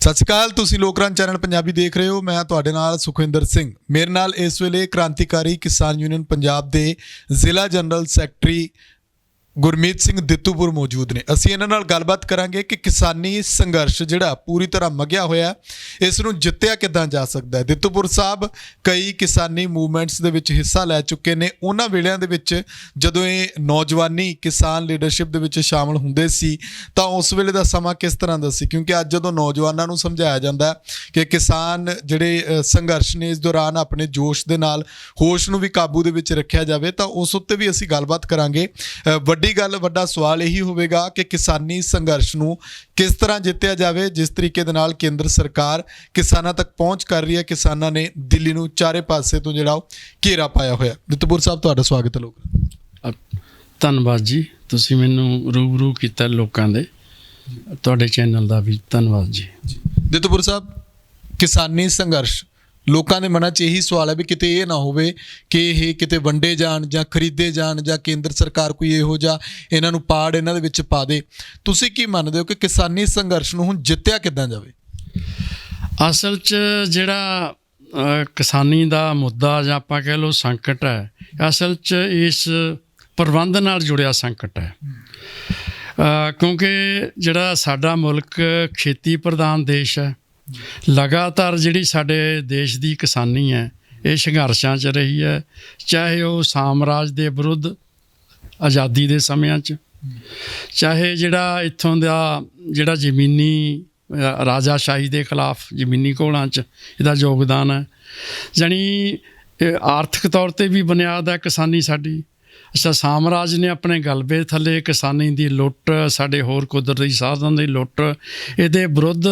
ਸਤਿ ਸ਼੍ਰੀ ਅਕਾਲ। ਤੁਸੀਂ ਲੋਕਰਾਜ ਚੈਨਲ ਪੰਜਾਬੀ ਦੇਖ ਰਹੇ ਹੋ। ਮੈਂ ਤੁਹਾਡੇ ਨਾਲ ਸੁਖਵਿੰਦਰ ਸਿੰਘ। ਮੇਰੇ ਨਾਲ ਇਸ ਵੇਲੇ ਕ੍ਰਾਂਤੀਕਾਰੀ ਕਿਸਾਨ ਯੂਨੀਅਨ ਪੰਜਾਬ ਦੇ ਜ਼ਿਲ੍ਹਾ ਜਨਰਲ ਸੈਕਟਰੀ ਗੁਰਮੀਤ ਸਿੰਘ ਦਿੱਤੂਪੁਰ ਮੌਜੂਦ ਨੇ। ਅਸੀਂ ਇਹਨਾਂ ਨਾਲ ਗੱਲਬਾਤ ਕਰਾਂਗੇ ਕਿ ਕਿਸਾਨੀ ਸੰਘਰਸ਼ ਜਿਹੜਾ ਪੂਰੀ ਤਰ੍ਹਾਂ ਮੱਗਿਆ ਹੋਇਆ, ਇਸ ਨੂੰ ਜਿੱਤਿਆ ਕਿੱਦਾਂ ਜਾ ਸਕਦਾ ਹੈ। ਦਿੱਤੂਪੁਰ ਸਾਹਿਬ ਕਈ ਕਿਸਾਨੀ ਮੂਵਮੈਂਟਸ ਦੇ ਵਿੱਚ ਹਿੱਸਾ ਲੈ ਚੁੱਕੇ ਨੇ। ਉਹਨਾਂ ਵੇਲਿਆਂ ਦੇ ਵਿੱਚ ਜਦੋਂ ਇਹ ਨੌਜਵਾਨੀ ਕਿਸਾਨ ਲੀਡਰਸ਼ਿਪ ਦੇ ਵਿੱਚ ਸ਼ਾਮਲ ਹੁੰਦੇ ਸੀ ਤਾਂ ਉਸ ਵੇਲੇ ਦਾ ਸਮਾਂ ਕਿਸ ਤਰ੍ਹਾਂ ਦਾ ਸੀ, ਕਿਉਂਕਿ ਅੱਜ ਜਦੋਂ ਨੌਜਵਾਨਾਂ ਨੂੰ ਸਮਝਾਇਆ ਜਾਂਦਾ ਕਿ ਕਿਸਾਨ ਜਿਹੜੇ ਸੰਘਰਸ਼ ਨੇ ਇਸ ਦੌਰਾਨ ਆਪਣੇ ਜੋਸ਼ ਦੇ ਨਾਲ ਹੋਸ਼ ਨੂੰ ਵੀ ਕਾਬੂ ਦੇ ਵਿੱਚ ਰੱਖਿਆ ਜਾਵੇ, ਤਾਂ ਉਸ ਉੱਤੇ ਵੀ ਅਸੀਂ ਗੱਲਬਾਤ ਕਰਾਂਗੇ। ਵੱਡੀ ਗੱਲ, ਵੱਡਾ ਸਵਾਲ ਇਹੀ ਹੋਵੇਗਾ ਕਿ ਕਿਸਾਨੀ ਸੰਘਰਸ਼ ਨੂੰ ਕਿਸ ਤਰ੍ਹਾਂ ਜਿੱਤਿਆ ਜਾਵੇ। ਜਿਸ ਤਰੀਕੇ ਦੇ ਨਾਲ ਕੇਂਦਰ ਸਰਕਾਰ ਕਿਸਾਨਾਂ ਤੱਕ ਪਹੁੰਚ ਕਰ ਰਹੀ ਹੈ, ਕਿਸਾਨਾਂ ਨੇ ਦਿੱਲੀ ਨੂੰ ਚਾਰੇ ਪਾਸੇ ਤੋਂ ਜਿਹੜਾ ਘੇਰਾ ਪਾਇਆ ਹੋਇਆ। ਦਿੱਤੂਪੁਰ ਸਾਹਿਬ, ਤੁਹਾਡਾ ਸਵਾਗਤ ਹੈ। ਲੋਕ ਧੰਨਵਾਦ ਜੀ, ਤੁਸੀਂ ਮੈਨੂੰ ਰੂਬਰੂ ਕੀਤਾ ਲੋਕਾਂ ਦੇ। ਤੁਹਾਡੇ ਚੈਨਲ ਦਾ ਵੀ ਧੰਨਵਾਦ ਜੀ। ਦਿੱਤੂਪੁਰ ਸਾਹਿਬ, ਕਿਸਾਨੀ ਸੰਘਰਸ਼ ਲੋਕਾਂ ਦੇ ਮਨਾਂ 'ਚ ਇਹੀ ਸਵਾਲ ਹੈ ਵੀ ਕਿਤੇ ਇਹ ਨਾ ਹੋਵੇ ਕਿ ਇਹ ਕਿਤੇ ਵੰਡੇ ਜਾਣ ਜਾਂ ਖਰੀਦੇ ਜਾਣ ਜਾਂ ਕੇਂਦਰ ਸਰਕਾਰ ਕੋਈ ਇਹੋ ਜਿਹਾ ਇਹਨਾਂ ਨੂੰ ਪਾੜ ਇਹਨਾਂ ਦੇ ਵਿੱਚ ਪਾ ਦੇ। ਤੁਸੀਂ ਕੀ ਮੰਨਦੇ ਹੋ ਕਿ ਕਿਸਾਨੀ ਸੰਘਰਸ਼ ਨੂੰ ਹੁਣ ਜਿੱਤਿਆ ਕਿੱਦਾਂ ਜਾਵੇ? ਅਸਲ 'ਚ ਜਿਹੜਾ ਕਿਸਾਨੀ ਦਾ ਮੁੱਦਾ ਜਾਂ ਆਪਾਂ ਕਹਿ ਲਓ ਸੰਕਟ ਹੈ, ਅਸਲ 'ਚ ਇਸ ਪ੍ਰਬੰਧ ਨਾਲ ਜੁੜਿਆ ਸੰਕਟ ਹੈ। ਕਿਉਂਕਿ ਜਿਹੜਾ ਸਾਡਾ ਮੁਲਕ ਖੇਤੀ ਪ੍ਰਧਾਨ ਦੇਸ਼ ਹੈ, ਲਗਾਤਾਰ ਜਿਹੜੀ ਸਾਡੇ ਦੇਸ਼ ਦੀ ਕਿਸਾਨੀ ਹੈ ਇਹ ਸੰਘਰਸ਼ਾਂ 'ਚ ਰਹੀ ਹੈ। ਚਾਹੇ ਉਹ ਸਾਮਰਾਜ ਦੇ ਵਿਰੁੱਧ ਆਜ਼ਾਦੀ ਦੇ ਸਮਿਆਂ 'ਚ, ਚਾਹੇ ਜਿਹੜਾ ਇੱਥੋਂ ਦਾ ਜਿਹੜਾ ਜ਼ਮੀਨੀ ਰਾਜਾਸ਼ਾਹੀ ਦੇ ਖਿਲਾਫ ਜ਼ਮੀਨੀ ਘੋਲਾਂ 'ਚ ਇਹਦਾ ਯੋਗਦਾਨ ਹੈ। ਜਾਣੀ ਆਰਥਿਕ ਤੌਰ 'ਤੇ ਵੀ ਬੁਨਿਆਦ ਹੈ ਕਿਸਾਨੀ ਸਾਡੀ। ਅੱਛਾ, ਸਾਮਰਾਜ ਨੇ ਆਪਣੇ ਗਲਬੇ ਥੱਲੇ ਕਿਸਾਨੀ ਦੀ ਲੁੱਟ, ਸਾਡੇ ਹੋਰ ਕੁਦਰਤੀ ਸਾਧਨ ਦੀ ਲੁੱਟ, ਇਹਦੇ ਵਿਰੁੱਧ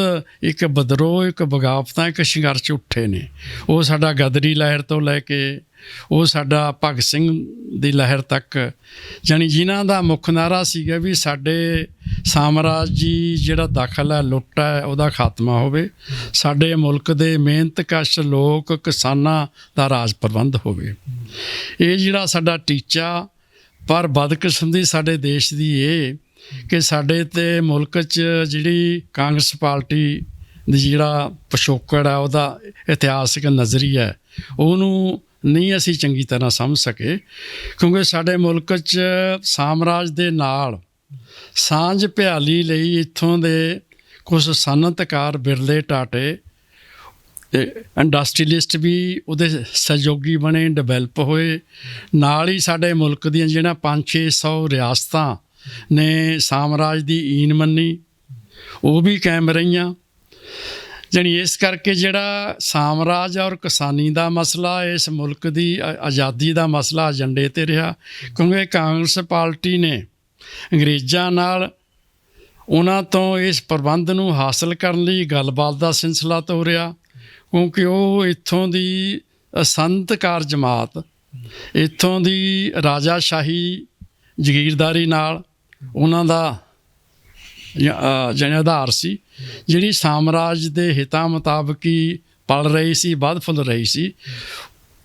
ਇੱਕ ਵਿਦਰੋਹ, ਇੱਕ ਬਗਾਵਤਾਂ, ਇੱਕ ਸੰਘਰਸ਼ ਉੱਠੇ ਨੇ। ਉਹ ਸਾਡਾ ਗਦਰੀ ਲਹਿਰ ਤੋਂ ਲੈ ਕੇ ਉਹ ਸਾਡਾ ਭਗਤ ਸਿੰਘ ਦੀ ਲਹਿਰ ਤੱਕ, ਜਾਣੀ ਜਿਨ੍ਹਾਂ ਦਾ ਮੁੱਖ ਨਾਅਰਾ ਸੀਗਾ ਵੀ ਸਾਡੇ ਸਾਮਰਾਜੀ ਜਿਹੜਾ ਦਖਲ ਹੈ, ਲੁੱਟ ਹੈ, ਉਹਦਾ ਖਾਤਮਾ ਹੋਵੇ, ਸਾਡੇ ਮੁਲਕ ਦੇ ਮਿਹਨਤਕਸ਼ ਲੋਕ ਕਿਸਾਨਾਂ ਦਾ ਰਾਜ ਪ੍ਰਬੰਧ ਹੋਵੇ। ਇਹ ਜਿਹੜਾ ਸਾਡਾ ਟੀਚਾ, ਪਰ ਬਦਕਿਸਮਤੀ ਸਾਡੇ ਦੇਸ਼ ਦੀ ਇਹ ਕਿ ਸਾਡੇ ਤੇ ਮੁਲਕ 'ਚ ਜਿਹੜੀ ਕਾਂਗਰਸ ਪਾਰਟੀ ਦੀ ਜਿਹੜਾ ਪਿਛੋਕੜ ਹੈ, ਉਹਦਾ ਇਤਿਹਾਸਕ ਨਜ਼ਰੀਆ, ਉਹਨੂੰ ਨਹੀਂ ਅਸੀਂ ਚੰਗੀ ਤਰ੍ਹਾਂ ਸਮਝ ਸਕੇ। ਕਿਉਂਕਿ ਸਾਡੇ ਮੁਲਕ 'ਚ ਸਾਮਰਾਜ ਦੇ ਨਾਲ ਸਾਂਝ ਭਿਆਲੀ ਲਈ ਇੱਥੋਂ ਦੇ ਕੁਝ ਸਨਅਤਕਾਰ, ਬਿਰਲੇ ਟਾਟੇ, ਇੰਡਸਟਰੀਲਿਸਟ ਵੀ ਉਹਦੇ ਸਹਿਯੋਗੀ ਬਣੇ, ਡਿਵੈਲਪ ਹੋਏ। ਨਾਲ ਹੀ ਸਾਡੇ ਮੁਲਕ ਦੀਆਂ ਜਿਹੜਾ 500-600 ਰਿਆਸਤਾਂ ਨੇ ਸਾਮਰਾਜ ਦੀ ਈਨ ਮੰਨੀ, ਉਹ ਵੀ ਕਾਇਮ ਰਹੀਆਂ। ਜਾਣੀ ਇਸ ਕਰਕੇ ਜਿਹੜਾ ਸਾਮਰਾਜ ਔਰ ਕਿਸਾਨੀ ਦਾ ਮਸਲਾ, ਇਸ ਮੁਲਕ ਦੀ ਆਜ਼ਾਦੀ ਦਾ ਮਸਲਾ ਏਜੰਡੇ 'ਤੇ ਰਿਹਾ। ਕਿਉਂਕਿ ਕਾਂਗਰਸ ਪਾਰਟੀ ਨੇ ਅੰਗਰੇਜ਼ਾਂ ਨਾਲ ਉਹਨਾਂ ਤੋਂ ਇਸ ਪ੍ਰਬੰਧ ਨੂੰ ਹਾਸਲ ਕਰਨ ਲਈ ਗੱਲਬਾਤ ਦਾ ਸਿਲਸਿਲਾ ਤੋਰਿਆ। ਕਿਉਂਕਿ ਉਹ ਇੱਥੋਂ ਦੀ ਸਨਅਤਕਾਰ ਜਮਾਤ, ਇੱਥੋਂ ਦੀ ਰਾਜਾਸ਼ਾਹੀ ਜਗੀਰਦਾਰੀ ਨਾਲ ਉਹਨਾਂ ਦਾ ਜਿਹੜਾ ਆਧਾਰ ਸੀ, ਜਿਹੜੀ ਸਾਮਰਾਜ ਦੇ ਹਿੱਤਾਂ ਮੁਤਾਬਕ ਹੀ ਪਲ ਰਹੀ ਸੀ, ਵੱਧ ਫੁੱਲ ਰਹੀ ਸੀ।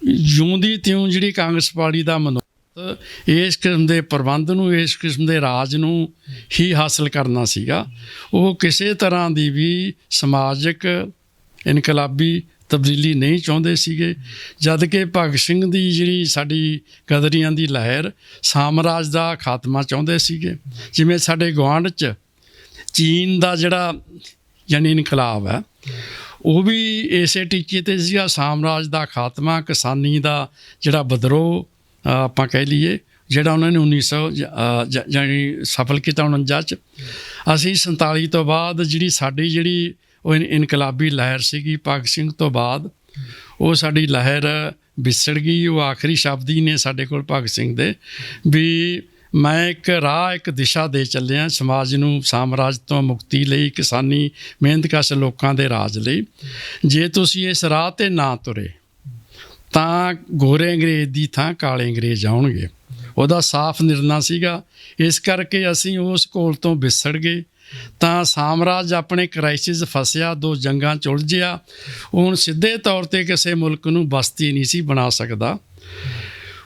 ਜਿਉਂ ਦੀ ਤਿਉਂ ਜਿਹੜੀ ਕਾਂਗਰਸ ਪਾਰਟੀ ਦਾ ਮਨੋਰਥ ਇਸ ਕਿਸਮ ਦੇ ਪ੍ਰਬੰਧ ਨੂੰ, ਇਸ ਕਿਸਮ ਦੇ ਰਾਜ ਨੂੰ ਹੀ ਹਾਸਲ ਕਰਨਾ ਸੀਗਾ। ਉਹ ਕਿਸੇ ਤਰ੍ਹਾਂ ਦੀ ਵੀ ਸਮਾਜਿਕ ਇਨਕਲਾਬੀ ਤਬਦੀਲੀ ਨਹੀਂ ਚਾਹੁੰਦੇ ਸੀਗੇ। ਜਦ ਕਿ ਭਗਤ ਸਿੰਘ ਦੀ ਜਿਹੜੀ ਸਾਡੀ ਗਦਰੀਆਂ ਦੀ ਲਹਿਰ ਸਾਮਰਾਜ ਦਾ ਖਾਤਮਾ ਚਾਹੁੰਦੇ ਸੀਗੇ। ਜਿਵੇਂ ਸਾਡੇ ਗੁਆਂਢ 'ਚ ਚੀਨ ਦਾ ਜਿਹੜਾ ਯਾਨੀ ਇਨਕਲਾਬ ਹੈ, ਉਹ ਵੀ ਇਸੇ ਟੀਚੇ 'ਤੇ ਸੀਗਾ, ਸਾਮਰਾਜ ਦਾ ਖਾਤਮਾ, ਕਿਸਾਨੀ ਦਾ ਜਿਹੜਾ ਵਿਦਰੋਹ ਆਪਾਂ ਕਹਿ ਲਈਏ, ਜਿਹੜਾ ਉਹਨਾਂ ਨੇ 1900 ਜਾਣੀ ਸਫਲ ਕੀਤਾ 49 'ਚ। ਅਸੀਂ 47 ਤੋਂ ਬਾਅਦ ਜਿਹੜੀ ਉਹ ਇਨਕਲਾਬੀ ਲਹਿਰ ਸੀਗੀ ਭਗਤ ਸਿੰਘ ਤੋਂ ਬਾਅਦ, ਉਹ ਸਾਡੀ ਲਹਿਰ ਵਿਸੜ ਗਈ। ਉਹ ਆਖਰੀ ਸ਼ਬਦ ਹੀ ਨੇ ਸਾਡੇ ਕੋਲ ਭਗਤ ਸਿੰਘ ਦੇ ਵੀ ਮੈਂ ਇੱਕ ਰਾਹ, ਇੱਕ ਦਿਸ਼ਾ ਦੇ ਚੱਲਿਆ ਸਮਾਜ ਨੂੰ ਸਾਮਰਾਜ ਤੋਂ ਮੁਕਤੀ ਲਈ, ਕਿਸਾਨੀ ਮਿਹਨਤਕਸ਼ ਲੋਕਾਂ ਦੇ ਰਾਜ ਲਈ। ਜੇ ਤੁਸੀਂ ਇਸ ਰਾਹ 'ਤੇ ਨਾ ਤੁਰੇ ਤਾਂ ਗੋਰੇ ਅੰਗਰੇਜ਼ ਦੀ ਥਾਂ ਕਾਲੇ ਅੰਗਰੇਜ਼ ਆਉਣਗੇ। ਉਹਦਾ ਸਾਫ਼ ਨਿਰਣਾ ਸੀਗਾ। ਇਸ ਕਰਕੇ ਅਸੀਂ ਉਸ ਘੋਲ ਤੋਂ ਵਿਸੜ ਗਏ ਤਾਂ ਸਾਮਰਾਜ ਆਪਣੇ ਕ੍ਰਾਈਸਿਸ ਫਸਿਆ, 2 ਜੰਗਾਂ 'ਚ ਉਲਝਿਆ। ਉਹ ਹੁਣ ਸਿੱਧੇ ਤੌਰ 'ਤੇ ਕਿਸੇ ਮੁਲਕ ਨੂੰ ਬਸਤੀ ਨਹੀਂ ਸੀ ਬਣਾ ਸਕਦਾ।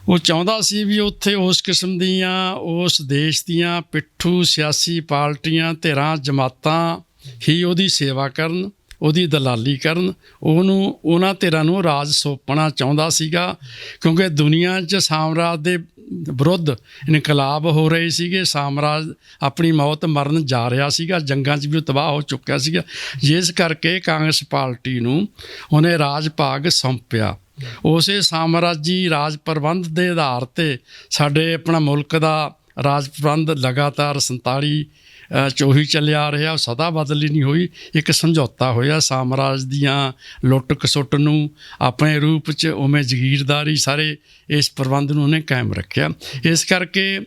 ਉਹ ਚਾਹੁੰਦਾ ਸੀ ਵੀ ਉੱਥੇ ਉਸ ਕਿਸਮ ਦੀਆਂ, ਉਸ ਦੇਸ਼ ਦੀਆਂ ਪਿੱਠੂ ਸਿਆਸੀ ਪਾਰਟੀਆਂ, ਧਿਰਾਂ, ਜਮਾਤਾਂ ਹੀ ਉਹਦੀ ਸੇਵਾ ਕਰਨ, ਉਹਦੀ ਦਲਾਲੀ ਕਰਨ, ਉਹਨਾਂ ਧਿਰਾਂ ਨੂੰ ਰਾਜ ਸੌਂਪਣਾ ਚਾਹੁੰਦਾ ਸੀਗਾ, ਕਿਉਂਕਿ ਦੁਨੀਆ 'ਚ ਸਾਮਰਾਜ ਦੇ ਵਿਰੁੱਧ ਇਨਕਲਾਬ ਹੋ ਰਹੇ ਸੀਗੇ। ਸਾਮਰਾਜ ਆਪਣੀ ਮੌਤ ਮਰਨ ਜਾ ਰਿਹਾ ਸੀਗਾ, ਜੰਗਾਂ 'ਚ ਵੀ ਉਹ ਤਬਾਹ ਹੋ ਚੁੱਕਿਆ ਸੀਗਾ। ਜਿਸ ਕਰਕੇ ਕਾਂਗਰਸ ਪਾਰਟੀ ਨੂੰ ਉਹਨੇ ਰਾਜ ਭਾਗ ਸੌਂਪਿਆ। ਉਸੇ ਸਾਮਰਾਜੀ ਰਾਜ ਪ੍ਰਬੰਧ ਦੇ ਆਧਾਰ 'ਤੇ ਸਾਡੇ ਆਪਣਾ ਮੁਲਕ ਦਾ ਰਾਜ ਪ੍ਰਬੰਧ ਲਗਾਤਾਰ 47 ਚੋਹੀ ਚੱਲਿਆ ਆ ਰਿਹਾ, ਉਹ ਸਦਾ ਬਦਲੀ ਨਹੀਂ ਹੋਈ। ਇੱਕ ਸਮਝੌਤਾ ਹੋਇਆ ਸਾਮਰਾਜ ਦੀਆਂ ਲੁੱਟ ਖਸੁੱਟ ਨੂੰ ਆਪਣੇ ਰੂਪ 'ਚ, ਉਵੇਂ ਜ਼ਗੀਰਦਾਰੀ, ਸਾਰੇ ਇਸ ਪ੍ਰਬੰਧ ਨੂੰ ਉਹਨੇ ਕਾਇਮ ਰੱਖਿਆ। ਇਸ ਕਰਕੇ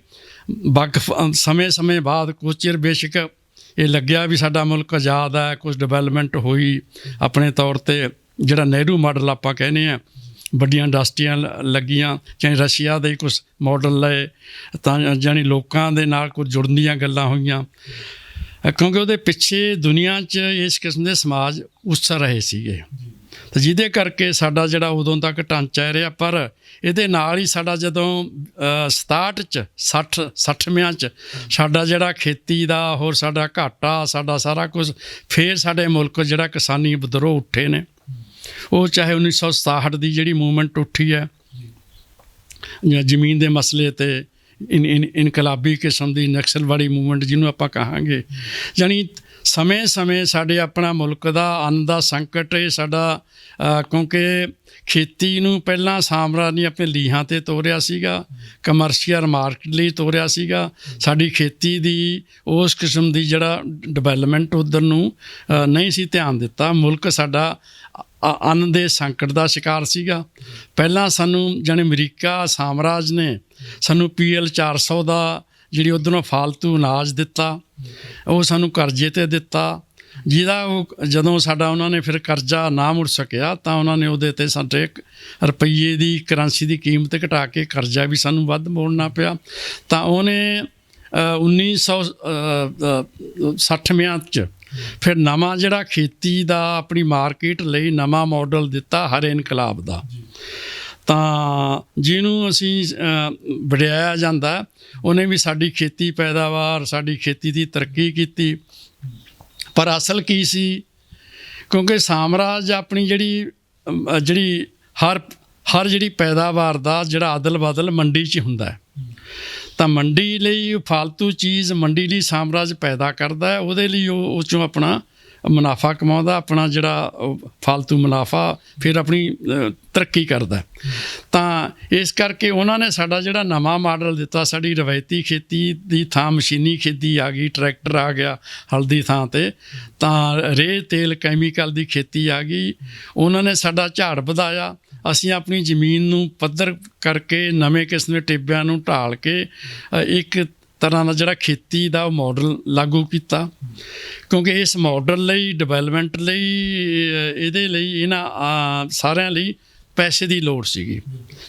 ਵਕਫ ਸਮੇਂ ਬਾਅਦ ਕੁਝ ਚਿਰ ਬੇਸ਼ੱਕ ਇਹ ਲੱਗਿਆ ਵੀ ਸਾਡਾ ਮੁਲਕ ਆਜ਼ਾਦ ਹੈ, ਕੁਝ ਡਿਵੈਲਪਮੈਂਟ ਹੋਈ ਆਪਣੇ ਤੌਰ 'ਤੇ, ਜਿਹੜਾ ਨਹਿਰੂ ਮਾਡਲ ਆਪਾਂ ਕਹਿੰਦੇ ਹਾਂ, ਵੱਡੀਆਂ ਇੰਡਸਟਰੀਆਂ ਲੱਗੀਆਂ, ਚਾਹੇ ਰਸ਼ੀਆ ਦੇ ਕੁਝ ਮਾਡਲ ਲਏ, ਤਾਂ ਜਾਣੀ ਲੋਕਾਂ ਦੇ ਨਾਲ ਕੁਝ ਜੁੜਨ ਦੀਆਂ ਗੱਲਾਂ ਹੋਈਆਂ, ਕਿਉਂਕਿ ਉਹਦੇ ਪਿੱਛੇ ਦੁਨੀਆ 'ਚ ਇਸ ਕਿਸਮ ਦੇ ਸਮਾਜ ਉਸਰ ਰਹੇ ਸੀਗੇ। ਅਤੇ ਜਿਹਦੇ ਕਰਕੇ ਸਾਡਾ ਜਿਹੜਾ ਉਦੋਂ ਤੱਕ ਢਾਂਚਾ ਰਿਹਾ, ਪਰ ਇਹਦੇ ਨਾਲ ਹੀ ਸਾਡਾ ਜਦੋਂ 67 'ਚ 60ਵਿਆਂ 'ਚ ਸਾਡਾ ਜਿਹੜਾ ਖੇਤੀ ਦਾ ਹੋਰ ਸਾਡਾ ਘਾਟਾ, ਸਾਡਾ ਸਾਰਾ ਕੁਝ, ਫਿਰ ਸਾਡੇ ਮੁਲਕ ਜਿਹੜਾ ਕਿਸਾਨੀ ਵਿਦਰੋਹ ਉੱਠੇ ਨੇ, ਉਹ ਚਾਹੇ 1967 ਦੀ ਜਿਹੜੀ ਮੂਵਮੈਂਟ ਉੱਠੀ ਹੈ ਜ਼ਮੀਨ ਦੇ ਮਸਲੇ 'ਤੇ, ਇਨਕਲਾਬੀ ਕਿਸਮ ਦੀ ਨਕਸਲਵਾੜੀ ਮੂਵਮੈਂਟ ਜਿਹਨੂੰ ਆਪਾਂ ਕਹਾਂਗੇ, ਜਾਣੀ ਸਮੇਂ ਸਾਡੇ ਆਪਣਾ ਮੁਲਕ ਦਾ ਅੰਨ ਦਾ ਸੰਕਟ, ਇਹ ਸਾਡਾ ਕਿਉਂਕਿ ਖੇਤੀ ਨੂੰ ਪਹਿਲਾਂ ਸਾਮਰਾਜ ਨੇ ਆਪਣੇ ਲੀਹਾਂ 'ਤੇ ਤੋਰਿਆ ਸੀਗਾ, ਕਮਰਸ਼ੀਅਲ ਮਾਰਕੀਟ ਲਈ ਤੋਰਿਆ ਸੀਗਾ। ਸਾਡੀ ਖੇਤੀ ਦੀ ਉਸ ਕਿਸਮ ਦੀ ਜਿਹੜਾ ਡਿਵੈਲਪਮੈਂਟ ਉੱਧਰ ਨੂੰ ਨਹੀਂ ਸੀ ਧਿਆਨ ਦਿੱਤਾ। ਮੁਲਕ ਸਾਡਾ ਅੰਨ ਦੇ ਸੰਕਟ ਦਾ ਸ਼ਿਕਾਰ ਸੀਗਾ। ਪਹਿਲਾਂ ਸਾਨੂੰ ਜਾਣੀ ਅਮਰੀਕਾ ਸਾਮਰਾਜ ਨੇ ਸਾਨੂੰ PL 400 ਦਾ ਜਿਹੜੀ ਉੱਧਰੋਂ ਫਾਲਤੂ ਅਨਾਜ ਦਿੱਤਾ, ਉਹ ਸਾਨੂੰ ਕਰਜ਼ੇ 'ਤੇ ਦਿੱਤਾ, ਜਿਹਦਾ ਉਹ ਜਦੋਂ ਸਾਡਾ ਉਹਨਾਂ ਨੇ ਫਿਰ ਕਰਜ਼ਾ ਨਾ ਮੁੜ ਸਕਿਆ ਤਾਂ ਉਹਨਾਂ ਨੇ ਉਹਦੇ 'ਤੇ ਸਾਡੇ ਰੁਪਈਏ ਦੀ ਕਰੰਸੀ ਦੀ ਕੀਮਤ ਘਟਾ ਕੇ ਕਰਜ਼ਾ ਵੀ ਸਾਨੂੰ ਵੱਧ ਮੋੜਨਾ ਪਿਆ। ਤਾਂ ਉਹਨੇ 1960ਵਿਆਂ 'ਚ ਫਿਰ ਨਵਾਂ ਜਿਹੜਾ ਖੇਤੀ ਦਾ ਆਪਣੀ ਮਾਰਕੀਟ ਲਈ ਨਵਾਂ ਮਾਡਲ ਦਿੱਤਾ, ਹਰੇ ਇਨਕਲਾਬ ਦਾ, ਤਾਂ ਜਿਹਨੂੰ ਅਸੀਂ ਵਡਿਆਇਆ ਜਾਂਦਾ। ਉਹਨੇ ਵੀ ਸਾਡੀ ਖੇਤੀ ਪੈਦਾਵਾਰ, ਸਾਡੀ ਖੇਤੀ ਦੀ ਤਰੱਕੀ ਕੀਤੀ। ਪਰ ਅਸਲ ਕੀ ਸੀ, ਕਿਉਂਕਿ ਸਾਮਰਾਜ ਆਪਣੀ ਜਿਹੜੀ ਹਰ ਜਿਹੜੀ ਪੈਦਾਵਾਰ ਦਾ ਜਿਹੜਾ ਅਦਲ ਬਦਲ ਮੰਡੀ 'ਚ ਹੁੰਦਾ, ਤਾਂ ਮੰਡੀ ਲਈ ਫਾਲਤੂ ਚੀਜ਼ ਮੰਡੀ ਲਈ ਸਾਮਰਾਜ ਪੈਦਾ ਕਰਦਾ ਹੈ, ਉਹਦੇ ਲਈ ਉਹ 'ਚੋਂ ਆਪਣਾ ਮੁਨਾਫਾ ਕਮਾਉਂਦਾ, ਆਪਣਾ ਜਿਹੜਾ ਫਾਲਤੂ ਮੁਨਾਫਾ ਫਿਰ ਆਪਣੀ ਤਰੱਕੀ ਕਰਦਾ। ਤਾਂ ਇਸ ਕਰਕੇ ਉਹਨਾਂ ਨੇ ਸਾਡਾ ਜਿਹੜਾ ਨਵਾਂ ਮਾਡਲ ਦਿੱਤਾ, ਸਾਡੀ ਰਵਾਇਤੀ ਖੇਤੀ ਦੀ ਥਾਂ ਮਸ਼ੀਨੀ ਖੇਤੀ ਆ ਗਈ, ਟਰੈਕਟਰ ਆ ਗਿਆ ਹਲਦੀ ਥਾਂ 'ਤੇ, ਤਾਂ ਰੇਹ ਤੇਲ ਕੈਮੀਕਲ ਦੀ ਖੇਤੀ ਆ ਗਈ। ਉਹਨਾਂ ਨੇ ਸਾਡਾ ਝਾੜ ਵਧਾਇਆ। ਅਸੀਂ ਆਪਣੀ ਜ਼ਮੀਨ ਨੂੰ ਪੱਧਰ ਕਰਕੇ ਨਵੇਂ ਕਿਸਮ ਦੇ ਟਿੱਬਿਆਂ ਨੂੰ ਢਾਲ ਕੇ ਇੱਕ ਤਰ੍ਹਾਂ ਦਾ ਜਿਹੜਾ ਖੇਤੀ ਦਾ ਉਹ ਮਾਡਲ ਲਾਗੂ ਕੀਤਾ, ਕਿਉਂਕਿ ਇਸ ਮਾਡਲ ਲਈ, ਡਿਵੈਲਪਮੈਂਟ ਲਈ, ਇਹਦੇ ਲਈ ਇਹਨਾਂ ਸਾਰਿਆਂ ਲਈ ਪੈਸੇ ਦੀ ਲੋੜ ਸੀਗੀ।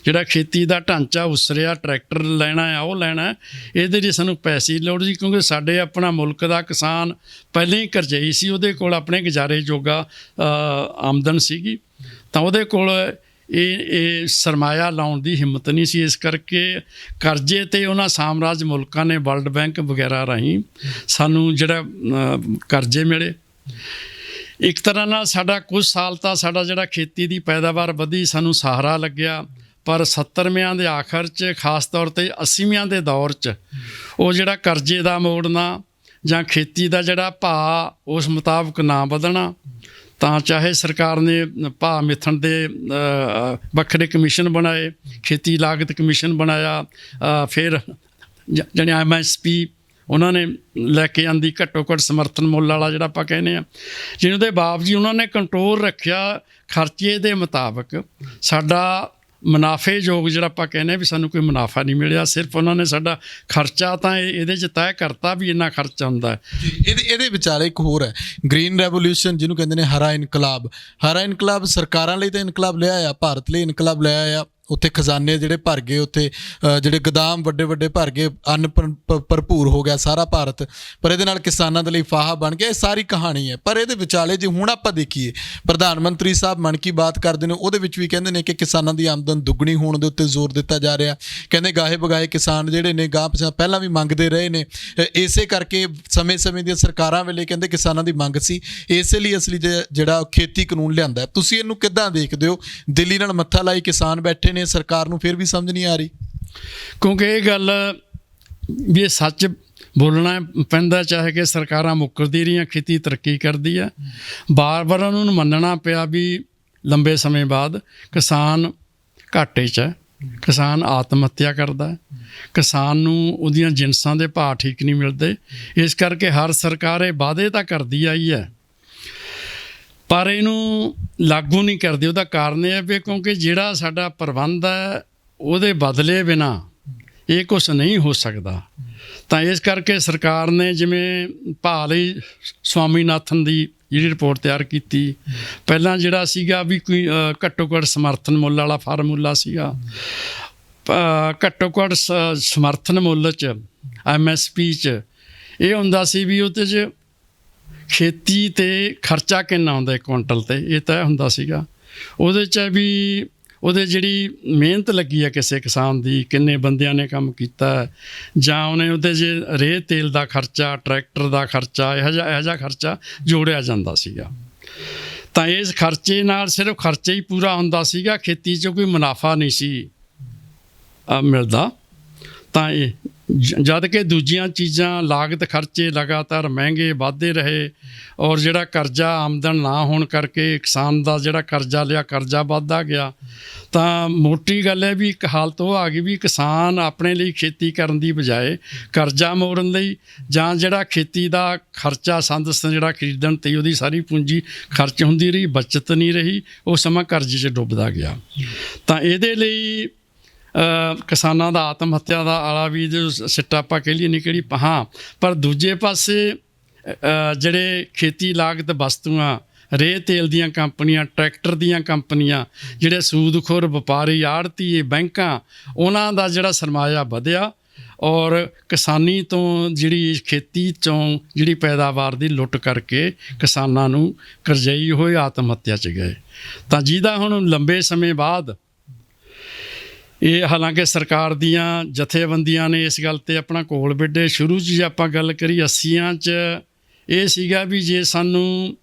ਜਿਹੜਾ ਖੇਤੀ ਦਾ ਢਾਂਚਾ ਉਸਰਿਆ, ਟਰੈਕਟਰ ਲੈਣਾ ਆ, ਉਹ ਲੈਣਾ, ਇਹਦੇ ਲਈ ਸਾਨੂੰ ਪੈਸੇ ਦੀ ਲੋੜ ਸੀ, ਕਿਉਂਕਿ ਸਾਡੇ ਆਪਣਾ ਮੁਲਕ ਦਾ ਕਿਸਾਨ ਪਹਿਲਾਂ ਹੀ ਕਰਜ਼ਈ ਸੀ, ਉਹਦੇ ਕੋਲ ਆਪਣੇ ਗੁਜ਼ਾਰੇ ਜੋਗਾ ਆਮਦਨ ਸੀਗੀ, ਤਾਂ ਉਹਦੇ ਕੋਲ ਇਹ ਸਰਮਾਇਆ ਲਾਉਣ ਦੀ ਹਿੰਮਤ ਨਹੀਂ ਸੀ। ਇਸ ਕਰਕੇ ਕਰਜ਼ੇ 'ਤੇ ਉਹਨਾਂ ਸਾਮਰਾਜ ਮੁਲਕਾਂ ਨੇ ਵਰਲਡ ਬੈਂਕ ਵਗੈਰਾ ਰਾਹੀਂ ਸਾਨੂੰ ਜਿਹੜਾ ਕਰਜ਼ੇ ਮਿਲੇ। ਇੱਕ ਤਰ੍ਹਾਂ ਨਾਲ ਸਾਡਾ ਕੁਝ ਸਾਲ ਤਾਂ ਸਾਡਾ ਜਿਹੜਾ ਖੇਤੀ ਦੀ ਪੈਦਾਵਾਰ ਵਧੀ, ਸਾਨੂੰ ਸਹਾਰਾ ਲੱਗਿਆ, ਪਰ 70ਵਿਆਂ ਦੇ ਆਖਰ 'ਚ, ਖਾਸ ਤੌਰ 'ਤੇ 80ਵਿਆਂ ਦੇ ਦੌਰ 'ਚ, ਉਹ ਜਿਹੜਾ ਕਰਜ਼ੇ ਦਾ ਮੋੜਨਾ ਜਾਂ ਖੇਤੀ ਦਾ ਜਿਹੜਾ ਭਾਅ ਉਸ ਮੁਤਾਬਕ ਨਾ ਵਧਣਾ, ਤਾਂ ਚਾਹੇ ਸਰਕਾਰ ਨੇ ਭਾਅ ਮਿੱਥਣ ਦੇ ਵੱਖਰੇ ਕਮਿਸ਼ਨ ਬਣਾਏ, ਖੇਤੀ ਲਾਗਤ ਕਮਿਸ਼ਨ ਬਣਾਇਆ, ਫਿਰ ਜਾਣੀ MSP ਉਹਨਾਂ ਨੇ ਲੈ ਕੇ ਆਂਦੀ, ਘੱਟੋ ਘੱਟ ਸਮਰਥਨ ਮੁੱਲ ਵਾਲਾ ਜਿਹੜਾ ਆਪਾਂ ਕਹਿੰਦੇ ਹਾਂ, ਜਿਹਦੇ ਬਾਵਜੂਦ ਉਹਨਾਂ ਨੇ ਕੰਟਰੋਲ ਰੱਖਿਆ ਖਰਚੇ ਦੇ ਮੁਤਾਬਕ। ਸਾਡਾ ਮੁਨਾਫੇਯੋਗ ਜਿਹੜਾ ਆਪਾਂ ਕਹਿੰਦੇ ਵੀ ਸਾਨੂੰ ਕੋਈ ਮੁਨਾਫਾ ਨਹੀਂ ਮਿਲਿਆ, ਸਿਰਫ ਉਹਨਾਂ ਨੇ ਸਾਡਾ ਖਰਚਾ ਤਾਂ ਇਹਦੇ 'ਚ ਤੈਅ ਕਰਤਾ ਵੀ ਇੰਨਾ ਖਰਚਾ ਹੁੰਦਾ ਹੈ। ਇਹਦੇ ਵਿਚਾਲੇ ਇੱਕ ਹੋਰ ਹੈ, ਗ੍ਰੀਨ ਰੈਵੋਲਿਊਸ਼ਨ ਜਿਹਨੂੰ ਕਹਿੰਦੇ ਨੇ, ਹਰਾ ਇਨਕਲਾਬ। ਹਰਾ ਇਨਕਲਾਬ ਸਰਕਾਰਾਂ ਲਈ ਤਾਂ ਇਨਕਲਾਬ ਲਿਆ ਆ, ਭਾਰਤ ਲਈ ਇਨਕਲਾਬ ਲਿਆ ਆ, ਉੱਥੇ ਖਜ਼ਾਨੇ ਜਿਹੜੇ ਭਰ ਗਏ, ਉੱਥੇ ਜਿਹੜੇ ਗੋਦਾਮ ਵੱਡੇ ਵੱਡੇ ਭਰ ਗਏ, ਅੰਨ ਭਰਪੂਰ ਹੋ ਗਿਆ ਸਾਰਾ ਭਾਰਤ, ਪਰ ਇਹਦੇ ਨਾਲ ਕਿਸਾਨਾਂ ਦੇ ਲਈ ਫਾਹਾ ਬਣ ਗਿਆ। ਇਹ ਸਾਰੀ ਕਹਾਣੀ ਹੈ। ਪਰ ਇਹਦੇ ਵਿਚਾਲੇ ਜੇ ਹੁਣ ਆਪਾਂ ਦੇਖੀਏ, ਪ੍ਰਧਾਨ ਮੰਤਰੀ ਸਾਹਿਬ ਮਨ ਕੀ ਬਾਤ ਕਰਦੇ ਨੇ, ਉਹਦੇ ਵਿੱਚ ਵੀ ਕਹਿੰਦੇ ਨੇ ਕਿ ਕਿਸਾਨਾਂ ਦੀ ਆਮਦਨ ਦੁੱਗਣੀ ਹੋਣ ਦੇ ਉੱਤੇ ਜ਼ੋਰ ਦਿੱਤਾ ਜਾ ਰਿਹਾ। ਕਹਿੰਦੇ ਗਾਹੇ ਬਗਾਏ ਕਿਸਾਨ ਜਿਹੜੇ ਨੇ ਗਾਹ ਪਿਛਾਂ ਪਹਿਲਾਂ ਵੀ ਮੰਗਦੇ ਰਹੇ ਨੇ, ਇਸੇ ਕਰਕੇ ਸਮੇਂ-ਸਮੇਂ ਦੀਆਂ ਸਰਕਾਰਾਂ ਵੇਲੇ ਕਹਿੰਦੇ ਕਿਸਾਨਾਂ ਦੀ ਮੰਗ ਸੀ, ਇਸੇ ਲਈ ਅਸਲੀ ਜਿਹੜਾ ਖੇਤੀ ਕਾਨੂੰਨ ਲਿਆਂਦਾ। ਤੁਸੀਂ ਇਹਨੂੰ ਕਿੱਦਾਂ ਦੇਖਦੇ ਹੋ? ਦਿੱਲੀ ਨਾਲ ਮੱਥਾ ਲਾਈ ਕਿਸਾਨ ਬੈਠੇ ਨੇ, ਸਰਕਾਰ ਨੂੰ ਫਿਰ ਵੀ ਸਮਝ ਨਹੀਂ ਆ ਰਹੀ। ਕਿਉਂਕਿ ਇਹ ਗੱਲ ਵੀ ਇਹ ਸੱਚ ਬੋਲਣਾ ਪੈਂਦਾ, ਚਾਹੇ ਕਿ ਸਰਕਾਰਾਂ ਮੁੱਕਰਦੀ ਰਹੀਆਂ, ਖੇਤੀ ਤਰੱਕੀ ਕਰਦੀ ਆ। ਬਾਰ-ਬਾਰ ਉਹਨਾਂ ਨੂੰ ਮੰਨਣਾ ਪਿਆ ਵੀ ਲੰਬੇ ਸਮੇਂ ਬਾਅਦ ਕਿਸਾਨ ਘਾਟੇ 'ਚ ਹੈ, ਕਿਸਾਨ ਆਤਮ ਹੱਤਿਆ ਕਰਦਾ, ਕਿਸਾਨ ਨੂੰ ਉਹਦੀਆਂ ਜਿਨਸਾਂ ਦੇ ਭਾਅ ਠੀਕ ਨਹੀਂ ਮਿਲਦੇ। ਇਸ ਕਰਕੇ ਹਰ ਸਰਕਾਰ ਇਹ ਵਾਅਦੇ ਤਾਂ ਕਰਦੀ ਆਈ ਹੈ, ਪਰ ਇਹਨੂੰ ਲਾਗੂ ਨਹੀਂ ਕਰਦੀ। ਉਹਦਾ ਕਾਰਨ ਇਹ ਹੈ ਵੀ ਕਿਉਂਕਿ ਜਿਹੜਾ ਸਾਡਾ ਪ੍ਰਬੰਧ ਹੈ ਉਹਦੇ ਬਦਲੇ ਬਿਨਾ ਇਹ ਕੁਛ ਨਹੀਂ ਹੋ ਸਕਦਾ। ਤਾਂ ਇਸ ਕਰਕੇ ਸਰਕਾਰ ਨੇ ਜਿਵੇਂ ਭਾਅ ਲਈ ਸਵਾਮੀਨਾਥਨ ਦੀ ਜਿਹੜੀ ਰਿਪੋਰਟ ਤਿਆਰ ਕੀਤੀ, ਪਹਿਲਾਂ ਜਿਹੜਾ ਸੀਗਾ ਵੀ ਕੋਈ ਘੱਟੋ ਘੱਟ ਸਮਰਥਨ ਮੁੱਲ ਵਾਲਾ ਫਾਰਮੂਲਾ ਸੀਗਾ। ਘੱਟੋ ਘੱਟ ਸਮਰਥਨ ਮੁੱਲ 'ਚ MSP 'ਚ ਇਹ ਹੁੰਦਾ ਸੀ ਵੀ ਉਹਦੇ 'ਚ ਖੇਤੀ 'ਤੇ ਖਰਚਾ ਕਿੰਨਾ ਹੁੰਦਾ ਇੱਕ ਕੁਇੰਟਲ 'ਤੇ, ਇਹ ਤੈਅ ਹੁੰਦਾ ਸੀਗਾ। ਉਹਦੇ 'ਚ ਵੀ ਉਹਦੇ ਜਿਹੜੀ ਮਿਹਨਤ ਲੱਗੀ ਹੈ ਕਿਸੇ ਕਿਸਾਨ ਦੀ, ਕਿੰਨੇ ਬੰਦਿਆਂ ਨੇ ਕੰਮ ਕੀਤਾ, ਜਾਂ ਉਹਨੇ ਉਹਦੇ 'ਚ ਰੇਹ ਤੇਲ ਦਾ ਖਰਚਾ, ਟਰੈਕਟਰ ਦਾ ਖਰਚਾ, ਇਹੋ ਜਿਹਾ ਖਰਚਾ ਜੋੜਿਆ ਜਾਂਦਾ ਸੀਗਾ। ਤਾਂ ਇਸ ਖਰਚੇ ਨਾਲ ਸਿਰਫ ਖਰਚਾ ਹੀ ਪੂਰਾ ਹੁੰਦਾ ਸੀਗਾ, ਖੇਤੀ 'ਚੋਂ ਕੋਈ ਮੁਨਾਫਾ ਨਹੀਂ ਸੀ ਮਿਲਦਾ। ਤਾਂ ਇਹ ਜਦ ਕਿ ਦੂਜੀਆਂ ਚੀਜ਼ਾਂ ਲਾਗਤ ਖਰਚੇ ਲਗਾਤਾਰ ਮਹਿੰਗੇ ਵੱਧਦੇ ਰਹੇ, ਔਰ ਜਿਹੜਾ ਕਰਜ਼ਾ ਆਮਦਨ ਨਾ ਹੋਣ ਕਰਕੇ ਕਿਸਾਨ ਦਾ ਜਿਹੜਾ ਕਰਜ਼ਾ ਲਿਆ ਕਰਜ਼ਾ ਵੱਧਦਾ ਗਿਆ। ਤਾਂ ਮੋਟੀ ਗੱਲ ਹੈ ਵੀ ਇੱਕ ਹਾਲਤ ਉਹ ਆ ਗਈ ਵੀ ਕਿਸਾਨ ਆਪਣੇ ਲਈ ਖੇਤੀ ਕਰਨ ਦੀ ਬਜਾਏ ਕਰਜ਼ਾ ਮੋੜਨ ਲਈ, ਜਾਂ ਜਿਹੜਾ ਖੇਤੀ ਦਾ ਖਰਚਾ ਸੰਦ ਜਿਹੜਾ ਖਰੀਦਣ 'ਤੇ ਉਹਦੀ ਸਾਰੀ ਪੂੰਜੀ ਖਰਚ ਹੁੰਦੀ ਰਹੀ, ਬਚਤ ਨਹੀਂ ਰਹੀ, ਉਹ ਸਮਾਂ ਕਰਜ਼ੇ 'ਚ ਡੁੱਬਦਾ ਗਿਆ। ਤਾਂ ਇਹਦੇ ਲਈ ਕਿਸਾਨਾਂ ਦਾ ਆਤਮ ਹੱਤਿਆ ਦਾ ਆਲਾ ਵੀ ਸਿੱਟਾ ਆਪਾਂ ਕਹਿ ਲਈਏ ਨਹੀਂ ਕਿਹੜੀ ਹਾਂ। ਪਰ ਦੂਜੇ ਪਾਸੇ ਜਿਹੜੇ ਖੇਤੀ ਲਾਗਤ ਵਸਤੂਆਂ, ਰੇਹ ਤੇਲ ਦੀਆਂ ਕੰਪਨੀਆਂ, ਟਰੈਕਟਰ ਦੀਆਂ ਕੰਪਨੀਆਂ, ਜਿਹੜੇ ਸੂਦਖੋਰ ਵਪਾਰੀ, ਆੜ੍ਹਤੀਏ, ਬੈਂਕਾਂ, ਉਹਨਾਂ ਦਾ ਜਿਹੜਾ ਸਰਮਾਇਆ ਵਧਿਆ, ਔਰ ਕਿਸਾਨੀ ਤੋਂ ਜਿਹੜੀ ਖੇਤੀ 'ਚੋਂ ਜਿਹੜੀ ਪੈਦਾਵਾਰ ਦੀ ਲੁੱਟ ਕਰਕੇ ਕਿਸਾਨਾਂ ਨੂੰ ਕਰਜ਼ਈ ਹੋਏ ਆਤਮ ਹੱਤਿਆ 'ਚ ਗਏ। ਤਾਂ ਜਿਹਦਾ ਹੁਣ ਲੰਬੇ ਸਮੇਂ ਬਾਅਦ ਇਹ, ਹਾਲਾਂਕਿ ਸਰਕਾਰ ਦੀਆਂ ਜਥੇਬੰਦੀਆਂ ਨੇ ਇਸ ਗੱਲ 'ਤੇ ਆਪਣਾ ਕੋਲ ਵਿੱਢੇ। ਸ਼ੁਰੂ 'ਚ ਜੇ ਆਪਾਂ ਗੱਲ ਕਰੀ 80ਆਂ 'ਚ ਇਹ ਸੀਗਾ ਵੀ ਜੇ ਸਾਨੂੰ